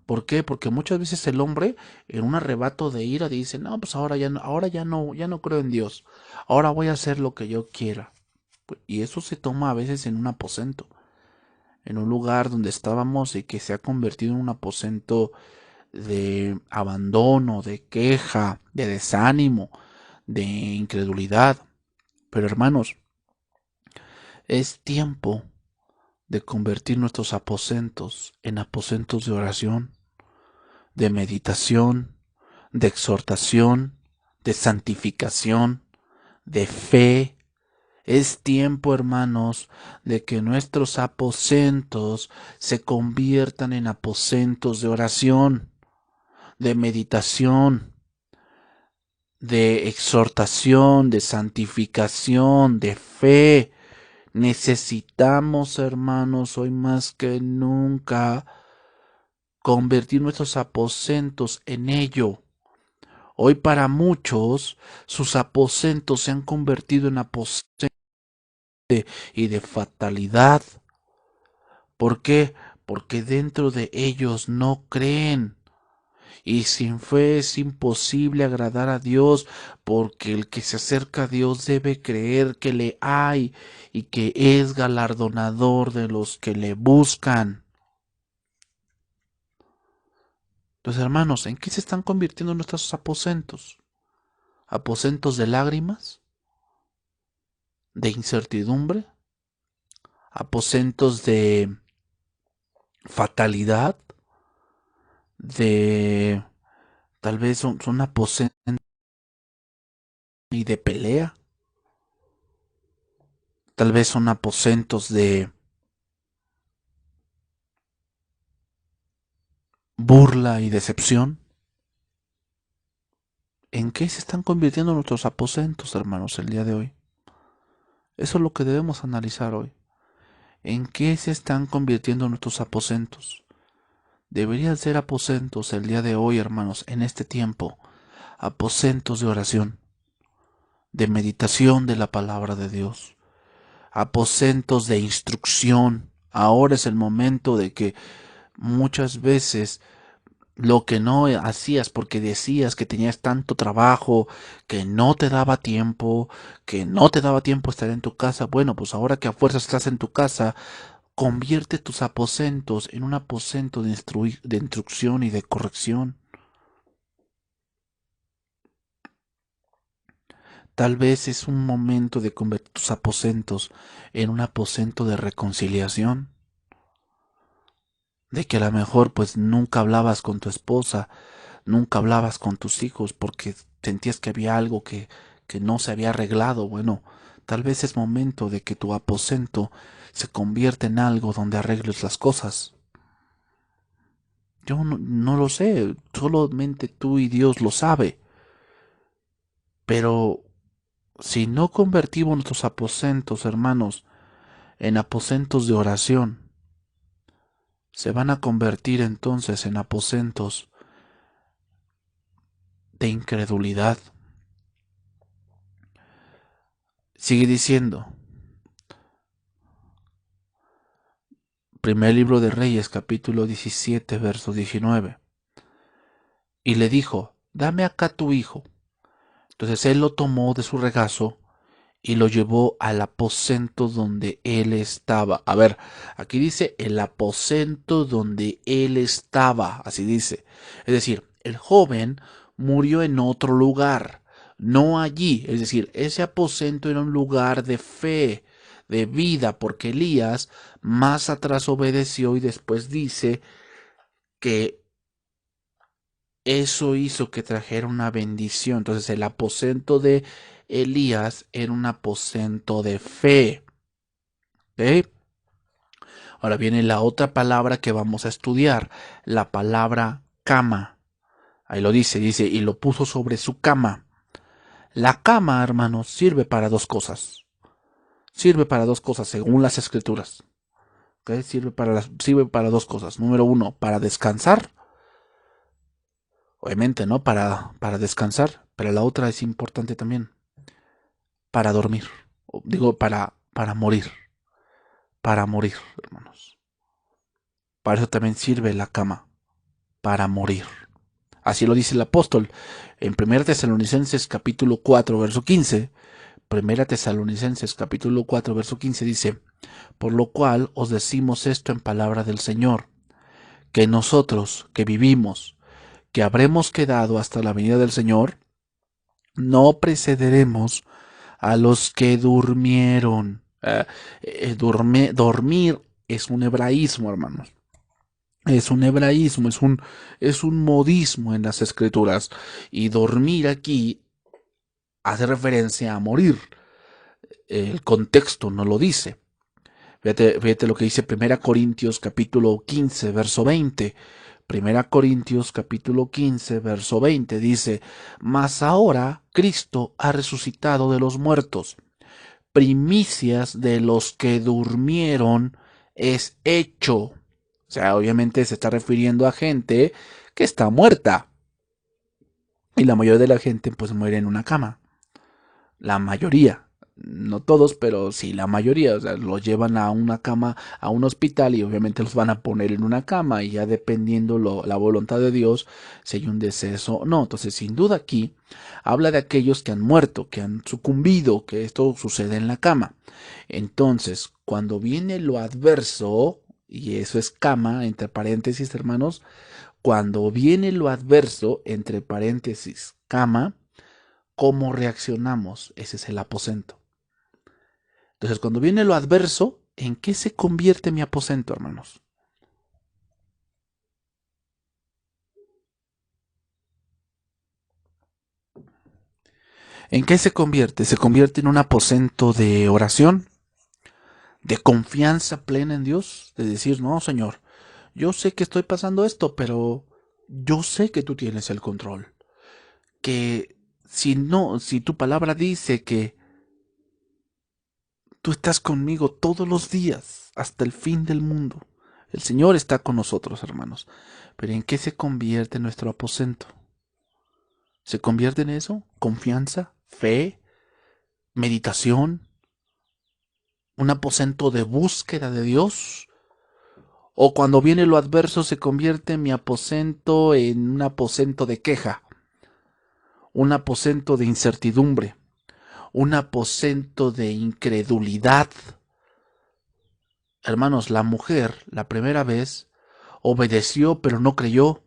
¿Por qué? Porque muchas veces el hombre en un arrebato de ira dice, no, pues ahora ya no creo en Dios. Ahora voy a hacer lo que yo quiera. Y eso se toma a veces en un aposento, en un lugar donde estábamos y que se ha convertido en un aposento de abandono, de queja, de desánimo, de incredulidad. Pero hermanos, es tiempo de convertir nuestros aposentos en aposentos de oración, de meditación, de exhortación, de santificación, de fe. Es tiempo, hermanos, de que nuestros aposentos se conviertan en aposentos de oración, de meditación, de exhortación, de santificación, de fe. Necesitamos, hermanos, hoy más que nunca, convertir nuestros aposentos en ello. Hoy para muchos sus aposentos se han convertido en aposentos y de fatalidad. ¿Por qué? Porque dentro de ellos no creen. Y sin fe es imposible agradar a Dios, porque el que se acerca a Dios debe creer que le hay y que es galardonador de los que le buscan. Entonces, hermanos, ¿en qué se están convirtiendo nuestros aposentos? ¿Aposentos de lágrimas? ¿De incertidumbre? aposentos de fatalidad, de tal vez son aposentos y de pelea, tal vez son aposentos de burla y decepción. ¿En qué se están convirtiendo nuestros aposentos, hermanos, el día de hoy? Eso es lo que debemos analizar hoy. ¿En qué se están convirtiendo nuestros aposentos? Deberían ser aposentos el día de hoy, hermanos, en este tiempo. Aposentos de oración, de meditación de la palabra de Dios. Aposentos de instrucción. Ahora es el momento de que muchas veces lo que no hacías porque decías que tenías tanto trabajo, que no te daba tiempo, que no te daba tiempo estar en tu casa, bueno, pues ahora que a fuerzas estás en tu casa, convierte tus aposentos en un aposento de instrucción y de corrección. Tal vez es un momento de convertir tus aposentos en un aposento de reconciliación, de que a lo mejor pues nunca hablabas con tu esposa, nunca hablabas con tus hijos porque sentías que había algo que no se había arreglado. Bueno, tal vez es momento de que tu aposento se convierta en algo donde arregles las cosas. Yo no lo sé, solamente tú y Dios lo sabe. Pero si no convertimos nuestros aposentos, hermanos, en aposentos de oración, se van a convertir entonces en aposentos de incredulidad. Sigue diciendo, primer libro de Reyes, capítulo 17, verso 19. Y le dijo, dame acá tu hijo. Entonces él lo tomó de su regazo y lo llevó al aposento donde él estaba. A ver, aquí dice el aposento donde él estaba, así dice. Es decir, el joven murió en otro lugar, no allí. Es decir, ese aposento era un lugar de fe, de vida, porque Elías más atrás obedeció y después dice que eso hizo que trajera una bendición. Entonces el aposento de Elías era un aposento de fe. ¿Ok? Ahora viene la otra palabra que vamos a estudiar, la palabra cama. Ahí lo dice, y lo puso sobre su cama. La cama, hermanos, sirve para dos cosas. Sirve para dos cosas, según las escrituras. ¿Ok? Sirve para dos cosas. Número uno, para descansar. Obviamente, ¿no? Para descansar. Pero la otra es importante también. Para dormir. Digo, para morir. Para morir, hermanos. Para eso también sirve la cama. Para morir. Así lo dice el apóstol en 1 Tesalonicenses capítulo 4, verso 15. 1 Tesalonicenses capítulo 4, verso 15 dice, por lo cual os decimos esto en palabra del Señor, que nosotros que vivimos, que habremos quedado hasta la venida del Señor, no precederemos a los que durmieron. Dormir es un hebraísmo, hermanos. Es un hebraísmo, es un modismo en las escrituras. Y dormir aquí hace referencia a morir. El contexto no lo dice. Fíjate lo que dice 1 Corintios capítulo 15, verso 20. 1 Corintios capítulo 15, verso 20 dice, mas ahora Cristo ha resucitado de los muertos, primicias de los que durmieron es hecho. O sea, obviamente se está refiriendo a gente que está muerta. Y la mayoría de la gente pues muere en una cama. La mayoría. No todos, pero sí la mayoría. O sea, los llevan a una cama, a un hospital y obviamente los van a poner en una cama y ya dependiendo la voluntad de Dios, si hay un deceso o no. Entonces, sin duda aquí habla de aquellos que han muerto, que han sucumbido, que esto sucede en la cama. Entonces, cuando viene lo adverso, y eso es cama, entre paréntesis, hermanos, cuando viene lo adverso, entre paréntesis, cama, ¿cómo reaccionamos? Ese es el aposento. Entonces, cuando viene lo adverso, ¿En qué se convierte mi aposento, hermanos? ¿En qué se convierte? ¿Se convierte en un aposento de oración? ¿De confianza plena en Dios? De decir, no, Señor, yo sé que estoy pasando esto, pero yo sé que tú tienes el control. Que si no, si tu palabra dice que tú estás conmigo todos los días hasta el fin del mundo. El Señor está con nosotros, hermanos. Pero ¿en qué se convierte nuestro aposento? ¿Se convierte en eso? ¿Confianza? ¿Fe? ¿Meditación? ¿Un aposento de búsqueda de Dios? ¿O cuando viene lo adverso se convierte mi aposento en un aposento de queja? ¿Un aposento de incertidumbre? ¿Un aposento de incredulidad? Hermanos, la mujer, la primera vez, obedeció pero no creyó.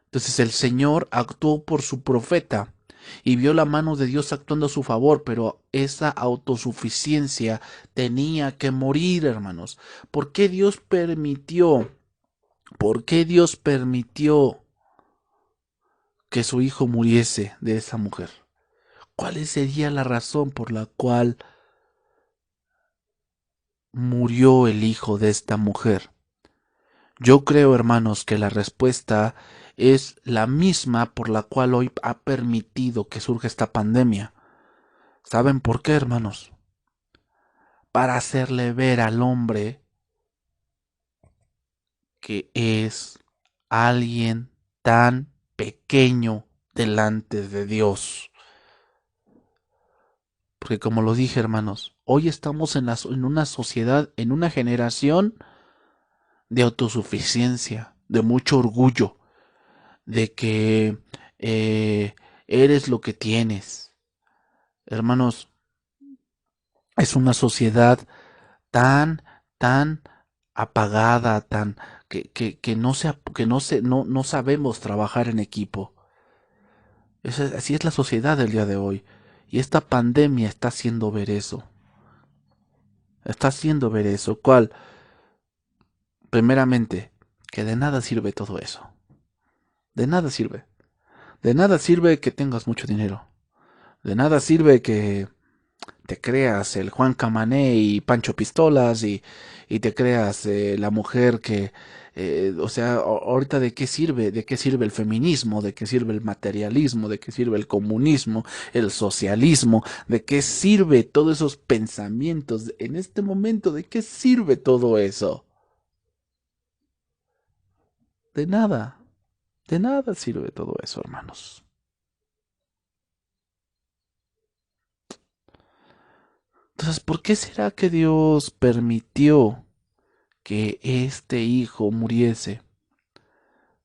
Entonces el Señor actuó por su profeta y vio la mano de Dios actuando a su favor, pero esa autosuficiencia tenía que morir, hermanos. ¿Por qué Dios permitió? ¿Por qué Dios permitió que su hijo muriese de esa mujer? ¿Cuál sería la razón por la cual murió el hijo de esta mujer? Yo creo, hermanos, que la respuesta es la misma por la cual hoy ha permitido que surja esta pandemia. ¿Saben por qué, hermanos? Para hacerle ver al hombre que es alguien tan pequeño delante de Dios. Porque como lo dije, hermanos, hoy estamos en una sociedad, en una generación de autosuficiencia, de mucho orgullo, de que eres lo que tienes. Hermanos, es una sociedad tan, tan apagada, tan que no sabemos trabajar en equipo. Así es la sociedad del día de hoy. Y esta pandemia está haciendo ver eso. Está haciendo ver eso. ¿Cuál? Primeramente, que de nada sirve todo eso. De nada sirve. De nada sirve que tengas mucho dinero. De nada sirve que te creas el Juan Camané y Pancho Pistolas y te creas la mujer que, o sea, ahorita de qué sirve el feminismo, de qué sirve el materialismo, de qué sirve el comunismo, el socialismo, de qué sirve todos esos pensamientos en este momento, de qué sirve todo eso. De nada sirve todo eso, hermanos. Entonces, ¿por qué será que Dios permitió que este hijo muriese?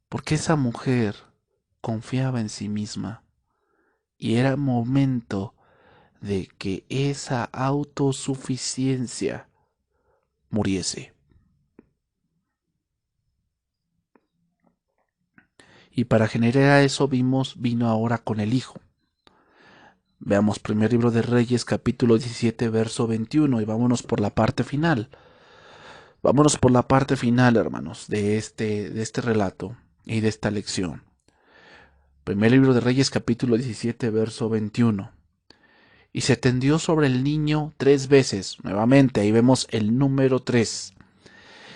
Porque esa mujer confiaba en sí misma y era momento de que esa autosuficiencia muriese. Y para generar eso vino ahora con el hijo. Veamos primer libro de Reyes capítulo 17 verso 21 y vámonos por la parte final. Vámonos por la parte final, hermanos, de este relato y de esta lección. Primer libro de Reyes capítulo 17 verso 21. Y se tendió sobre el niño 3 veces. Nuevamente, ahí vemos el número 3.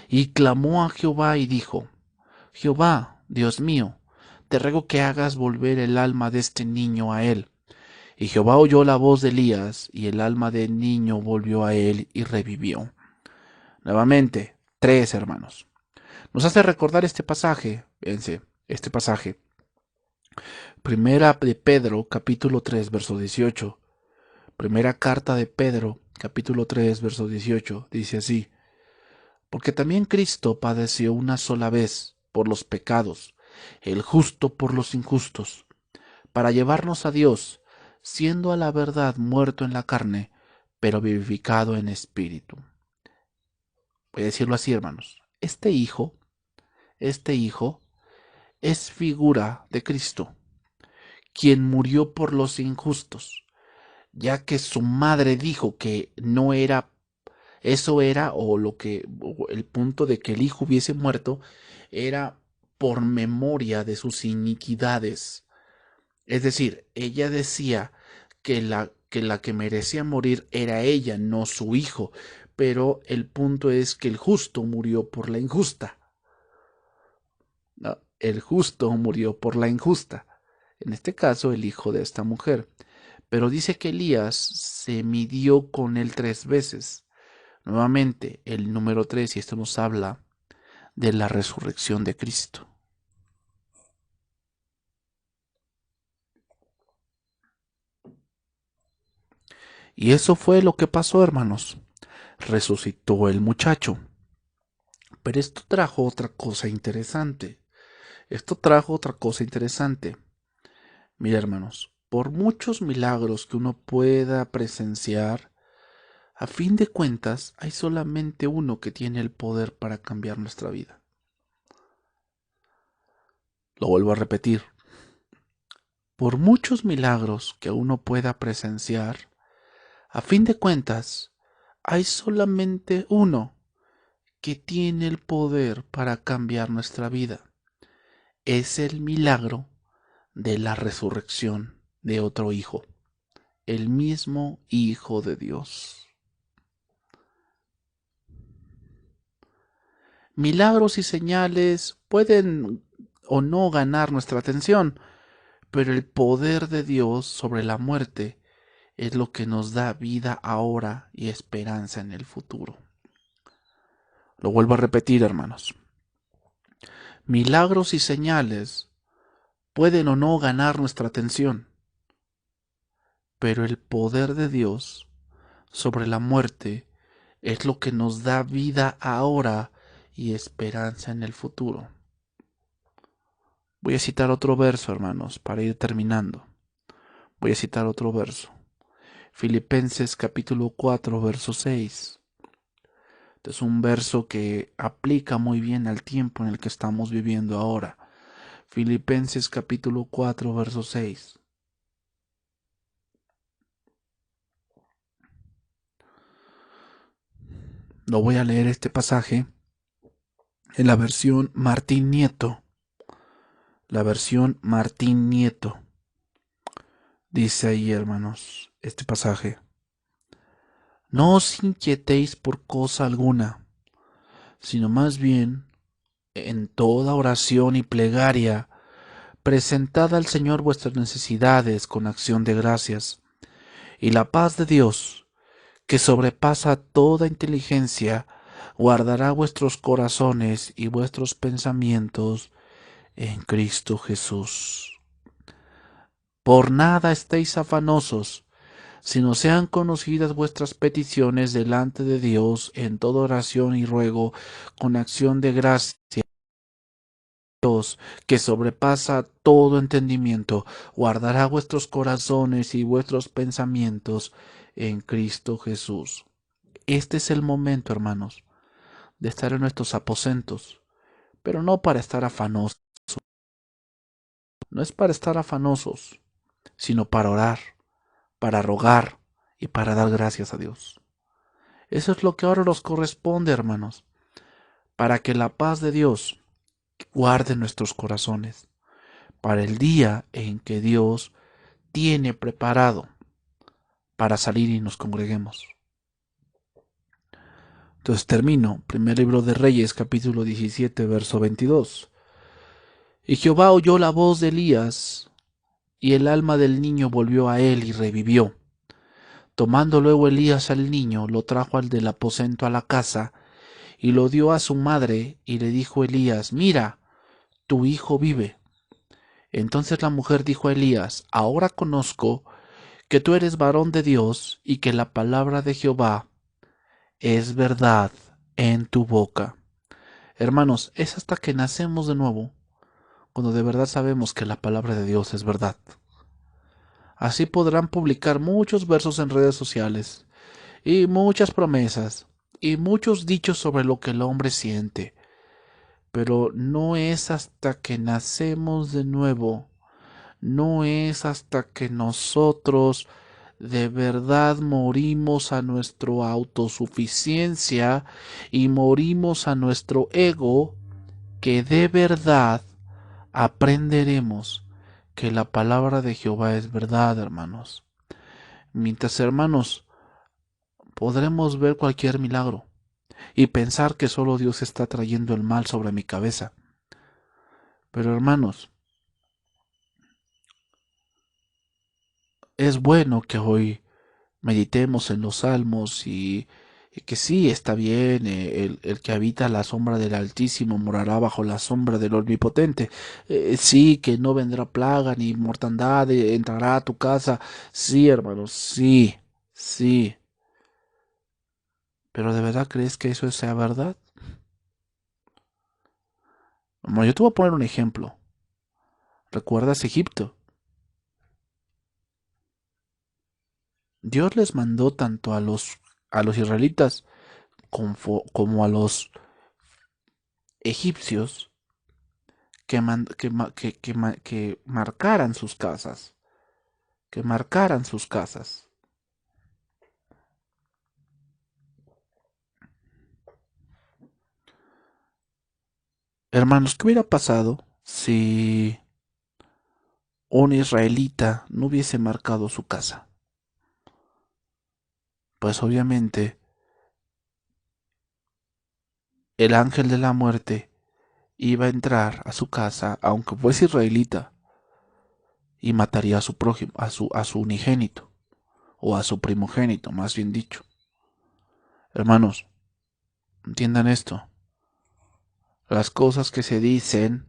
Y clamó a Jehová y dijo, Jehová, Dios mío, te ruego que hagas volver el alma de este niño a él. Y Jehová oyó la voz de Elías, y el alma del niño volvió a él y revivió. Nuevamente, 3 hermanos. Nos hace recordar este pasaje, fíjense, este pasaje. Primera de Pedro, capítulo 3, verso 18. Primera carta de Pedro, capítulo 3, verso 18, dice así, porque también Cristo padeció una sola vez por los pecados, el justo por los injustos, para llevarnos a Dios, siendo a la verdad muerto en la carne, pero vivificado en espíritu. Voy a decirlo así, hermanos. Este hijo es figura de Cristo, quien murió por los injustos, ya que su madre dijo que no era Eso era, o el punto de que el hijo hubiese muerto, era por memoria de sus iniquidades. Es decir, ella decía que la que merecía morir era ella, no su hijo. Pero el punto es que el justo murió por la injusta. ¿No? El justo murió por la injusta. En este caso, el hijo de esta mujer. Pero dice que Elías se midió con él 3 veces. Nuevamente, el número 3, y esto nos habla de la resurrección de Cristo. Y eso fue lo que pasó, hermanos. Resucitó el muchacho. Pero esto trajo otra cosa interesante. Esto trajo otra cosa interesante. Mira, hermanos, por muchos milagros que uno pueda presenciar, a fin de cuentas hay solamente uno que tiene el poder para cambiar nuestra vida. Lo vuelvo a repetir. Por muchos milagros que uno pueda presenciar, a fin de cuentas hay solamente uno que tiene el poder para cambiar nuestra vida. Es el milagro de la resurrección de otro hijo, el mismo Hijo de Dios. Milagros y señales pueden o no ganar nuestra atención, pero el poder de Dios sobre la muerte es lo que nos da vida ahora y esperanza en el futuro. Lo vuelvo a repetir, hermanos. Milagros y señales pueden o no ganar nuestra atención, pero el poder de Dios sobre la muerte es lo que nos da vida ahora y esperanza en el futuro. Voy a citar otro verso, hermanos, para ir terminando. Voy a citar otro verso. Filipenses capítulo 4, verso 6. Este es un verso que aplica muy bien al tiempo en el que estamos viviendo ahora. Filipenses capítulo 4, verso 6. Lo voy a leer este pasaje en la versión Martín Nieto. La versión Martín Nieto. Dice ahí, hermanos, este pasaje. No os inquietéis por cosa alguna, sino más bien, en toda oración y plegaria, presentad al Señor vuestras necesidades con acción de gracias, y la paz de Dios, que sobrepasa toda inteligencia, guardará vuestros corazones y vuestros pensamientos en Cristo Jesús. Por nada estéis afanosos, sino sean conocidas vuestras peticiones delante de Dios en toda oración y ruego, con acción de gracia. Dios, que sobrepasa todo entendimiento, guardará vuestros corazones y vuestros pensamientos en Cristo Jesús. Este es el momento, hermanos, de estar en nuestros aposentos, pero no para estar afanosos. No es para estar afanosos, sino para orar, para rogar y para dar gracias a Dios. Eso es lo que ahora nos corresponde, hermanos, para que la paz de Dios guarde nuestros corazones, para el día en que Dios tiene preparado para salir y nos congreguemos. Entonces termino, primer libro de Reyes, capítulo 17, verso 22. Y Jehová oyó la voz de Elías, y el alma del niño volvió a él y revivió. Tomando luego Elías al niño, lo trajo al del aposento a la casa, y lo dio a su madre, y le dijo Elías, mira, tu hijo vive. Entonces la mujer dijo a Elías, ahora conozco que tú eres varón de Dios, y que la palabra de Jehová es verdad en tu boca. Hermanos, es hasta que nacemos de nuevo, cuando de verdad sabemos que la palabra de Dios es verdad. Así podrán publicar muchos versos en redes sociales, y muchas promesas, y muchos dichos sobre lo que el hombre siente. Pero no es hasta que nacemos de nuevo, no es hasta que nosotros de verdad morimos a nuestra autosuficiencia y morimos a nuestro ego, que de verdad aprenderemos que la palabra de Jehová es verdad, hermanos. Mientras, hermanos, podremos ver cualquier milagro y pensar que solo Dios está trayendo el mal sobre mi cabeza. Pero, hermanos, es bueno que hoy meditemos en los salmos y que sí, está bien, el que habita la sombra del Altísimo morará bajo la sombra del Omnipotente. Sí, que no vendrá plaga ni mortandad, entrará a tu casa. Sí, hermanos, sí, sí. Pero ¿de verdad crees que eso sea verdad? Bueno, yo te voy a poner un ejemplo. ¿Recuerdas Egipto? Dios les mandó tanto a los israelitas como a los egipcios que marcaran sus casas, que marcaran sus casas. Hermanos, ¿qué hubiera pasado si un israelita no hubiese marcado su casa? Pues obviamente el ángel de la muerte iba a entrar a su casa, aunque fuese israelita, y mataría a su prójimo, a su unigénito, o a su primogénito, más bien dicho. Hermanos, entiendan esto. Las cosas que se dicen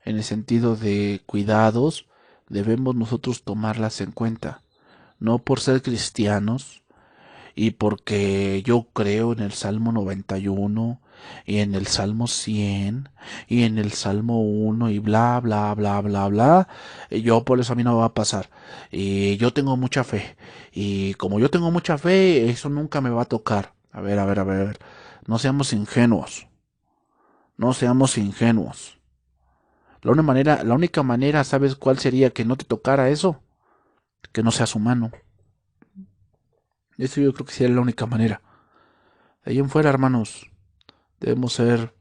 en el sentido de cuidados, debemos nosotros tomarlas en cuenta, no por ser cristianos y porque yo creo en el Salmo 91 y en el Salmo 100 y en el Salmo 1 y bla, bla, bla, bla, bla. Y yo por eso a mí no me va a pasar. Y yo tengo mucha fe. Y como yo tengo mucha fe, eso nunca me va a tocar. A ver, a ver, a ver. No seamos ingenuos. No seamos ingenuos. La única manera, ¿sabes cuál sería que no te tocara eso? Que no seas humano. Eso yo creo que sería la única manera. De ahí en fuera, hermanos, debemos ser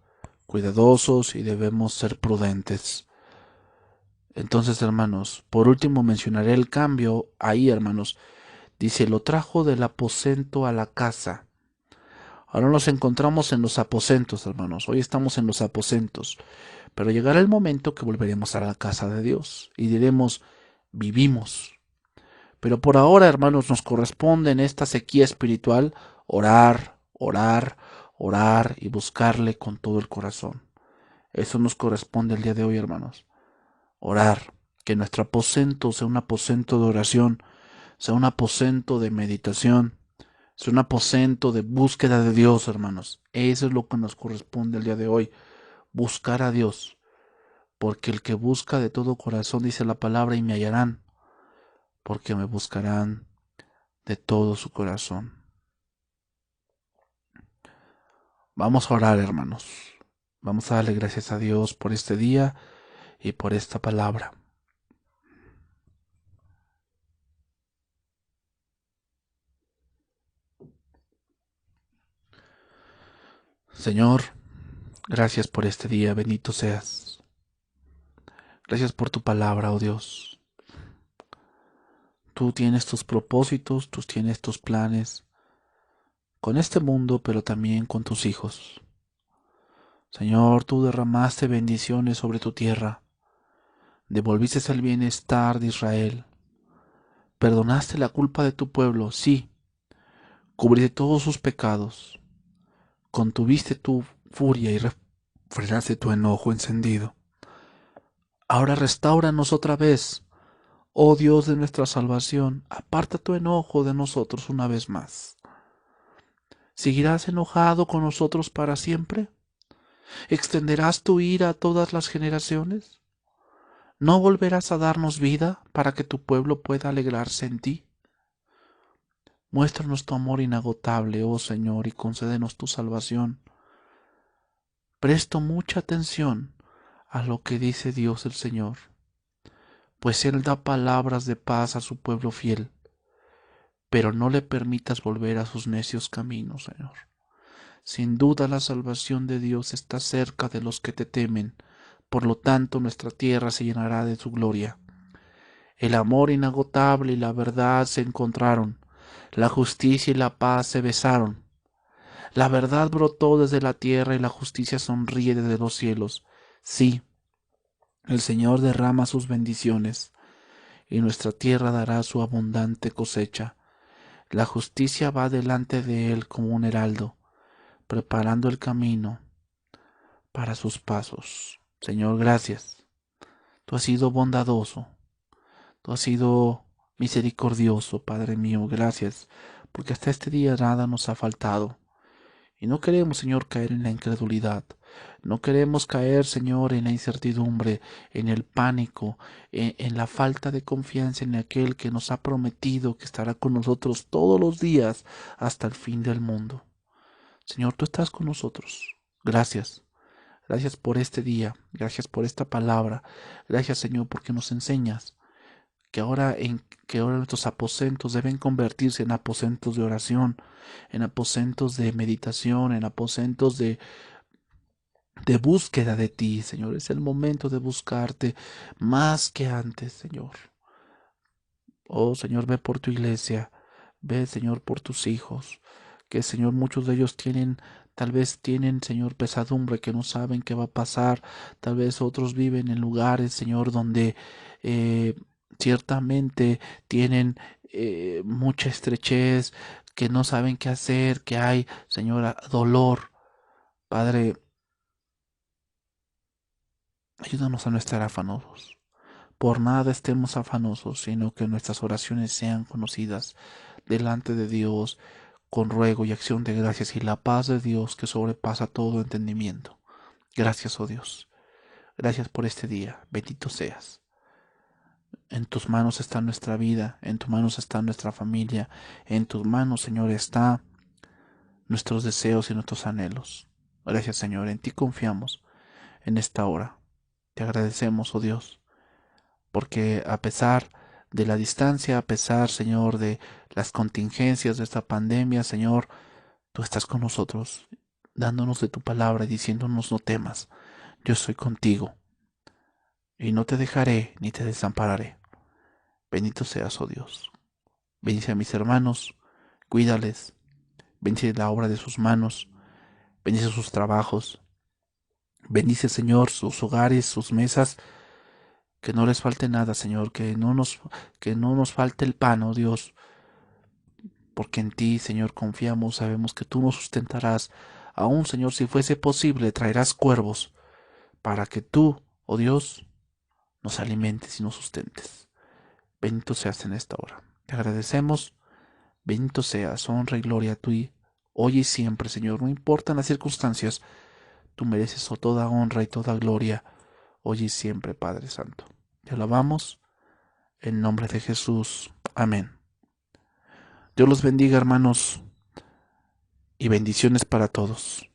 cuidadosos y debemos ser prudentes. Entonces, hermanos, por último mencionaré el cambio ahí, hermanos. Dice, lo trajo del aposento a la casa. Ahora nos encontramos en los aposentos, hermanos. Hoy estamos en los aposentos. Pero llegará el momento que volveremos a la casa de Dios y diremos, vivimos. Pero por ahora, hermanos, nos corresponde en esta sequía espiritual orar, orar, orar y buscarle con todo el corazón. Eso nos corresponde el día de hoy, hermanos. Orar, que nuestro aposento sea un aposento de oración, sea un aposento de meditación, sea un aposento de búsqueda de Dios, hermanos. Eso es lo que nos corresponde el día de hoy, buscar a Dios. Porque el que busca de todo corazón, dice la palabra, y me hallarán, porque me buscarán de todo su corazón. Vamos a orar, hermanos. Vamos a darle gracias a Dios por este día y por esta palabra. Señor, gracias por este día, bendito seas. Gracias por tu palabra, oh Dios. Tú tienes tus propósitos, tú tienes tus planes con este mundo, pero también con tus hijos. Señor, tú derramaste bendiciones sobre tu tierra, devolviste el bienestar de Israel, perdonaste la culpa de tu pueblo, sí, cubriste todos sus pecados, contuviste tu furia y refrenaste tu enojo encendido. Ahora restáuranos otra vez, oh Dios de nuestra salvación, aparta tu enojo de nosotros una vez más. ¿Seguirás enojado con nosotros para siempre? ¿Extenderás tu ira a todas las generaciones? ¿No volverás a darnos vida para que tu pueblo pueda alegrarse en ti? Muéstranos tu amor inagotable, oh Señor, y concédenos tu salvación. Presto mucha atención a lo que dice Dios el Señor, pues Él da palabras de paz a su pueblo fiel. pero no le permitas volver a sus necios caminos, Señor. Sin duda la salvación de Dios está cerca de los que te temen, por lo tanto nuestra tierra se llenará de su gloria. El amor inagotable y la verdad se encontraron, la justicia y la paz se besaron. La verdad brotó desde la tierra y la justicia sonríe desde los cielos. Sí, el Señor derrama sus bendiciones y nuestra tierra dará su abundante cosecha. La justicia va delante de él como un heraldo, preparando el camino para sus pasos. Señor, gracias. Tú has sido bondadoso, tú has sido misericordioso, Padre mío, gracias, porque hasta este día nada nos ha faltado. Y no queremos, Señor, caer en la incredulidad. No queremos caer, Señor, en la incertidumbre, en el pánico, en la falta de confianza en aquel que nos ha prometido que estará con nosotros todos los días hasta el fin del mundo. Señor, tú estás con nosotros. Gracias. Gracias por este día. Gracias por esta palabra. Gracias, Señor, porque nos enseñas que ahora nuestros aposentos deben convertirse en aposentos de oración, en aposentos de meditación, en aposentos de búsqueda de ti, Señor. Es el momento de buscarte más que antes, Señor. Oh, Señor, ve por tu iglesia, ve, Señor, por tus hijos, que, Señor, muchos de ellos tal vez tienen, Señor, pesadumbre, que no saben qué va a pasar, tal vez otros viven en lugares, Señor, donde eh, ciertamente tienen mucha estrechez, que no saben qué hacer, que hay, Señor, dolor. Padre, ayúdanos a no estar afanosos. Por nada estemos afanosos, sino que nuestras oraciones sean conocidas delante de Dios con ruego y acción de gracias y la paz de Dios que sobrepasa todo entendimiento. Gracias, oh Dios. Gracias por este día. Bendito seas. En tus manos está nuestra vida, en tus manos está nuestra familia, en tus manos, Señor, está nuestros deseos y nuestros anhelos. Gracias, Señor. En ti confiamos en esta hora. Te agradecemos, oh Dios, porque a pesar de la distancia, a pesar, Señor, de las contingencias de esta pandemia, Señor, tú estás con nosotros, dándonos de tu palabra y diciéndonos no temas, yo estoy contigo y no te dejaré ni te desampararé. Bendito seas, oh Dios. Bendice a mis hermanos, cuídales, bendice la obra de sus manos, bendice sus trabajos, bendice, Señor, sus hogares, sus mesas, que no les falte nada, Señor, que no nos falte el pan, oh Dios, porque en ti, Señor, confiamos, sabemos que tú nos sustentarás. Aún, Señor, si fuese posible, traerás cuervos para que tú, oh Dios, nos alimentes y nos sustentes. Bendito seas en esta hora. Te agradecemos. Bendito seas, honra y gloria a ti, hoy y siempre, Señor. No importan las circunstancias, tú mereces toda honra y toda gloria, hoy y siempre, Padre Santo. Te alabamos en nombre de Jesús. Amén. Dios los bendiga, hermanos, y bendiciones para todos.